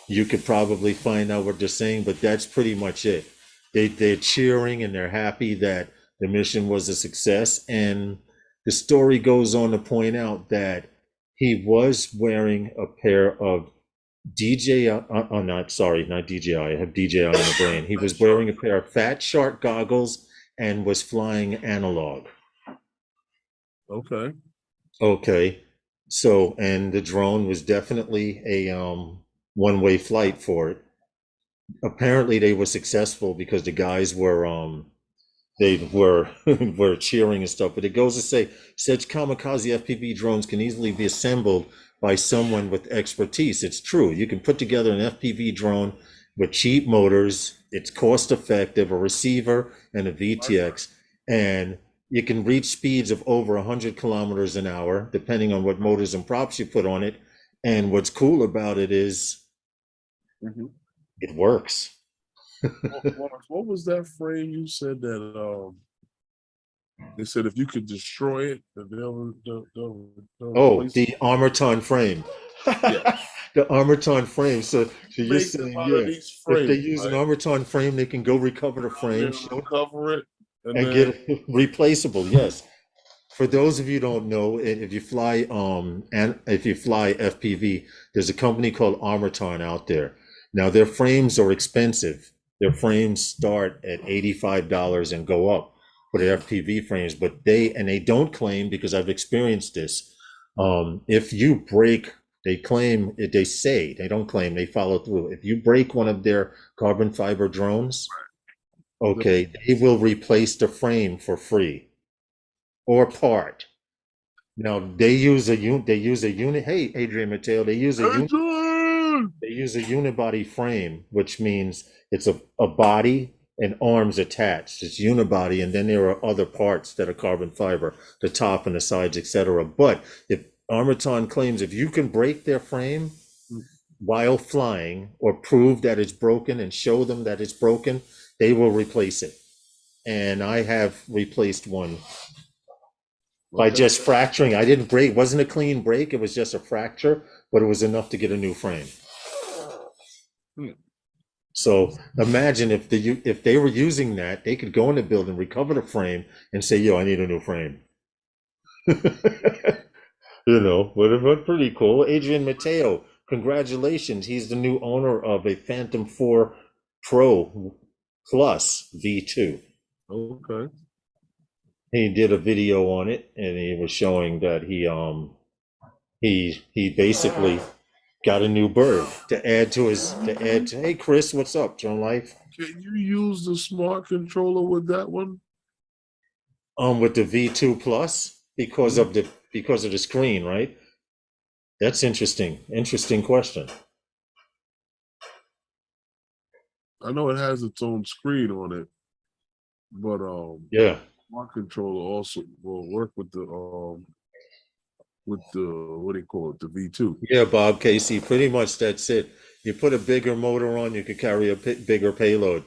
you could probably find out what they're saying, but that's pretty much it. They're cheering and they're happy that the mission was a success. And the story goes on to point out that he was wearing a pair of DJI, not DJI, I have DJI in the brain. He was wearing a pair of Fat Shark goggles and was flying analog. Okay. So, and the drone was definitely a one-way flight for it. Apparently they were successful because the guys were were cheering and stuff. But it goes to say such kamikaze FPV drones can easily be assembled by someone with expertise. It's true. You can put together an FPV drone with cheap motors. It's cost effective, a receiver and a VTX, and you can reach speeds of over 100 kilometers an hour, depending on what motors and props you put on it. And what's cool about it is it works. What was that frame you said that they said if you could destroy it, they'll the Armaton frame. Yeah. The Armaton frame. So you're saying, if they use an Armaton frame, they can go recover the frame, recover it, and get it replaceable. Yes. For those of you who don't know, if you fly FPV, there's a company called Armaton out there. Now their frames are expensive. Their frames start at $85 and go up for the FPV frames, but they don't claim, because I've experienced this. If you break, they claim, they say, they don't claim, they follow through. If you break one of their carbon fiber drones, okay, they will replace the frame for free or part. Now they use a unit. Hey, Adrian Mateo, they use a unibody frame, which means it's a body and arms attached. It's unibody, and then there are other parts that are carbon fiber, the top and the sides, etc. But if Armaton claims if you can break their frame while flying or prove that it's broken and show them that it's broken, they will replace it. And I have replaced one by just fracturing. I didn't break, it wasn't a clean break, it was just a fracture, but it was enough to get a new frame. So imagine if they were using that, they could go in the building, recover the frame, and say, yo, I need a new frame. But pretty cool. Adrian Mateo, congratulations. He's the new owner of a Phantom 4 Pro Plus V2. Okay. He did a video on it, and he was showing that he basically got a new bird to add to hey Chris, what's up, John Life? Can you use the smart controller with that one? With the V2 Plus because of the screen, right? That's interesting. Interesting question. I know it has its own screen on it, but Yeah. smart controller also will work with the what do you call it, the V2. Yeah, Bob Casey, pretty much that's it. You put a bigger motor on, you could carry a bigger payload.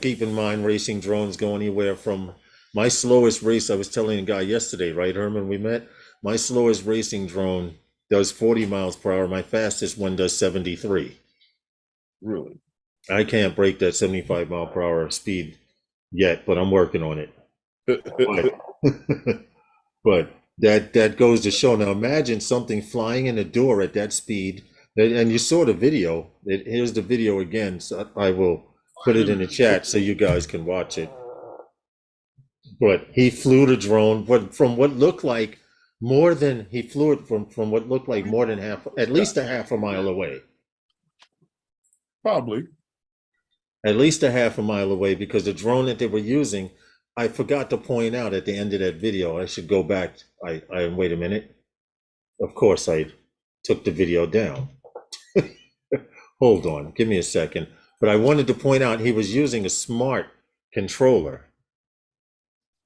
Keep in mind, racing drones go anywhere from my slowest race. I was telling a guy yesterday, right, Herman? We met. My slowest racing drone does 40 miles per hour. My fastest one does 73. Really? I can't break that 75 mile per hour speed yet, but I'm working on it. But, but that goes to show. Now imagine something flying in a door at that speed, and you saw the video. Here's the video again. So I will put it in the chat so you guys can watch it. But he flew the drone, but from what looked like more than he flew it from what looked like more than at least a half a mile away. Probably. At least a half a mile away, because the drone that they were using, I forgot to point out at the end of that video. I should go back. I wait a minute. Of course, I took the video down. Hold on, give me a second. But I wanted to point out he was using a smart controller,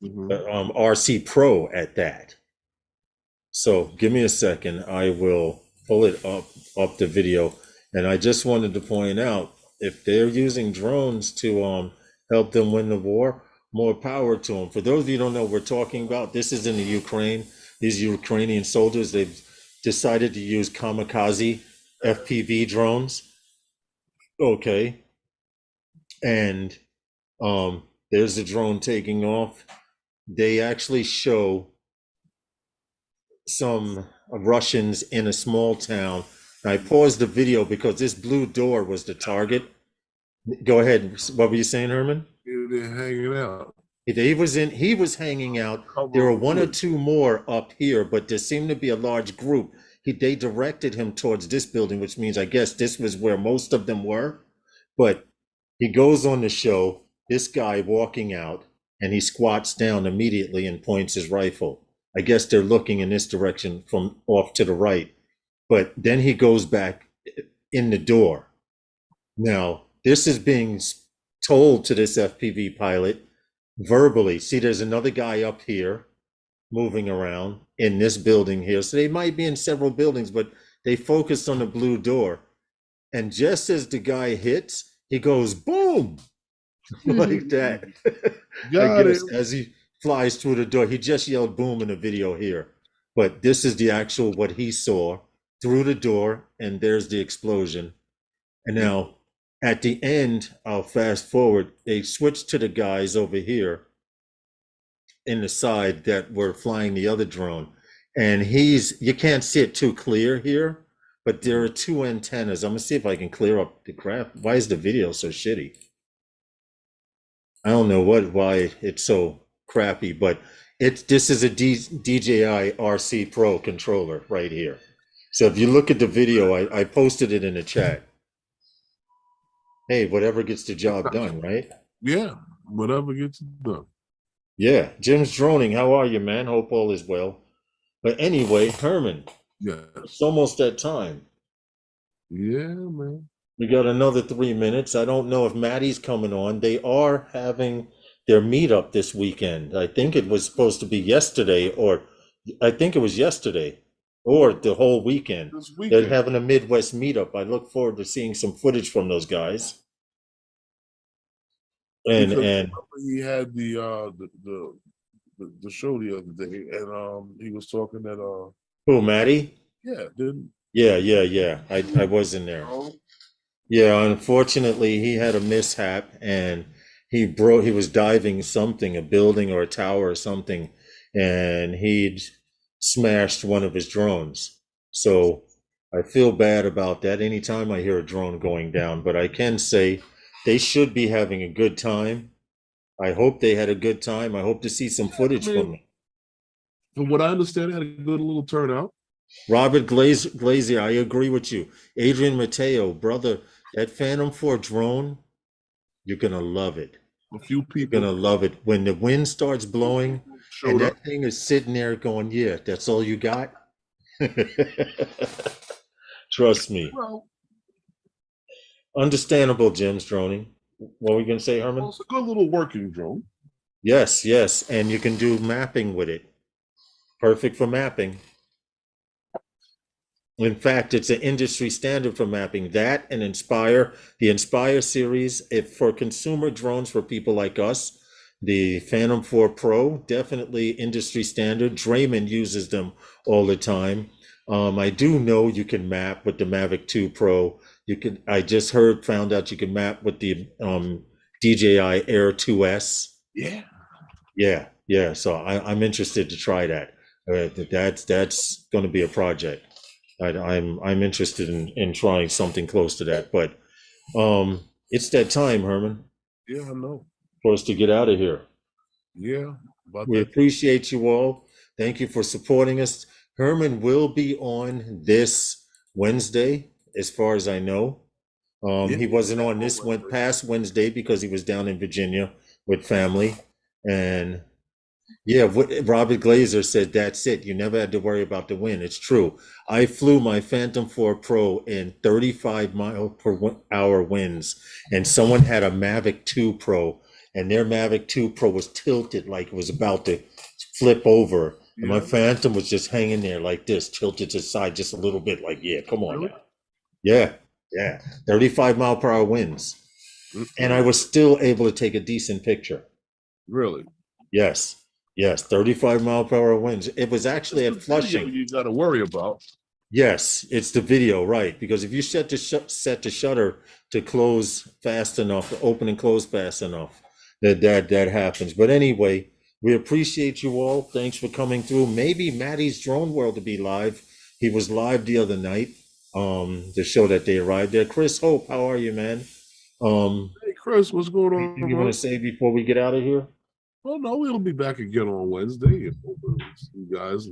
RC Pro at that. So give me a second. I will pull it up the video, and I just wanted to point out, if they're using drones to help them win the war, more power to them. For those of you who don't know what we're talking about, this is in the Ukraine. These Ukrainian soldiers, they've decided to use kamikaze FPV drones. Okay. And there's the drone taking off. They actually show some Russians in a small town. I paused the video because this blue door was the target. Go ahead. What were you saying, Herman? They're hanging out. He was hanging out. There were one or two more up here, but there seemed to be a large group. They directed him towards this building, which means I guess this was where most of them were. But he goes on the show, this guy walking out, and he squats down immediately and points his rifle. I guess they're looking in this direction from off to the right. But then he goes back in the door. Now, this is being told to this FPV pilot verbally. See, there's another guy up here moving around in this building here. So they might be in several buildings, but they focused on the blue door. And just as the guy hits, he goes boom, like that. I guess as he flies through the door, he just yelled boom in the video here. But this is the actual what he saw through the door, and there's the explosion. And now at the end, I'll fast forward, they switched to the guys over here in the side that were flying the other drone. And you can't see it too clear here, but there are two antennas. I'm gonna see if I can clear up the graph. Why is the video so shitty? I don't know why it's so crappy, but this is a DJI RC Pro controller right here. So if you look at the video, I posted it in the chat. Hey, whatever gets the job done, right? Yeah, whatever gets done. Yeah, Jim's droning. How are you, man? Hope all is well. But anyway, Herman, it's almost that time. Yeah, man. We got another 3 minutes. I don't know if Maddie's coming on. They are having their meetup this weekend. I think it was supposed to be yesterday, or I think it was yesterday, or the whole weekend. They're having a Midwest meetup. I look forward to seeing some footage from those guys. And he had the show the other day, and he was talking that who, Maddie? Yeah, didn't. Yeah. I was in there. Yeah, unfortunately, he had a mishap, and he was diving something, a building or a tower or something, and he'd smashed one of his drones. So I feel bad about that anytime I hear a drone going down, but I can say they should be having a good time. I hope they had a good time. I hope to see some footage from them. From what I understand, it had a good little turnout. Robert Glazier, I agree with you. Adrian Mateo, brother, that Phantom 4 drone, you're going to love it. A few You're people going to love it. When the wind starts blowing and showed up. that thing is sitting there going, yeah, that's all you got? Trust me. Well, Understandable, Jim's droning. What were we going to say, Herman? it's a good little working drone. Yes, yes. And you can do mapping with it. Perfect for mapping. In fact, it's an industry standard for mapping. That and Inspire, the Inspire series, if for consumer drones for people like us, the Phantom 4 Pro, definitely industry standard. Draymond uses them all the time. I do know you can map with the Mavic 2 Pro. You can. I just found out you can map with the DJI Air 2S. Yeah. Yeah. So I'm interested to try that. That's going to be a project. I'm interested in trying something close to that, but it's that time, Herman, Yeah, I know. for us to get out of here. Yeah. About We that. appreciate you all. Thank you for supporting us. Herman will be on this Wednesday, as far as I know. He wasn't on this past Wednesday because he was down in Virginia with family, and yeah, Robert Glazer said that's it. You never had to worry about the wind. It's true. I flew my Phantom 4 Pro in 35 mile per hour winds, and someone had a Mavic 2 Pro, and their Mavic 2 Pro was tilted like it was about to flip over. And my Phantom was just hanging there like this, tilted to the side just a little bit, like, yeah, come on now. Yeah. 35 mile per hour winds. And I was still able to take a decent picture. Really? Yes, 35 mile per hour winds. It was actually at Flushing. You got to worry about. Yes, it's the video, right? Because if you set the shutter to close fast enough, open and close fast enough, that happens. But anyway, we appreciate you all. Thanks for coming through. Maybe Maddie's Drone World to be live. He was live the other night. To show that they arrived there. Chris Hope, how are you, man? Hey, Chris, what's going on? Anything you want to say before we get out of here? Oh no, we'll be back again on Wednesday. You guys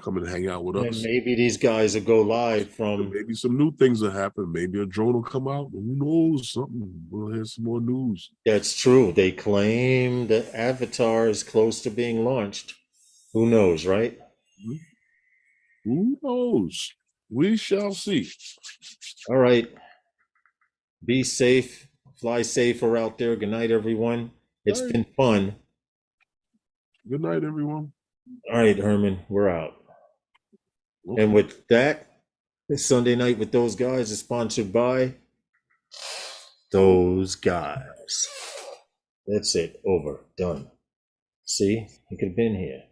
come and hang out with us. And maybe these guys will go live from. Maybe some new things will happen. Maybe a drone will come out. Who knows? Something. We'll hear some more news. That's true. They claim the Avatar is close to being launched. Who knows, right? Who knows? We shall see. All right. Be safe. Fly safer out there. Good night, everyone. It's been fun. Good night, everyone. All right, Herman, we're out. Okay. And with that, this Sunday Night with Those Guys is sponsored by Those Guys. That's it. Over. Done. See? You could have been here.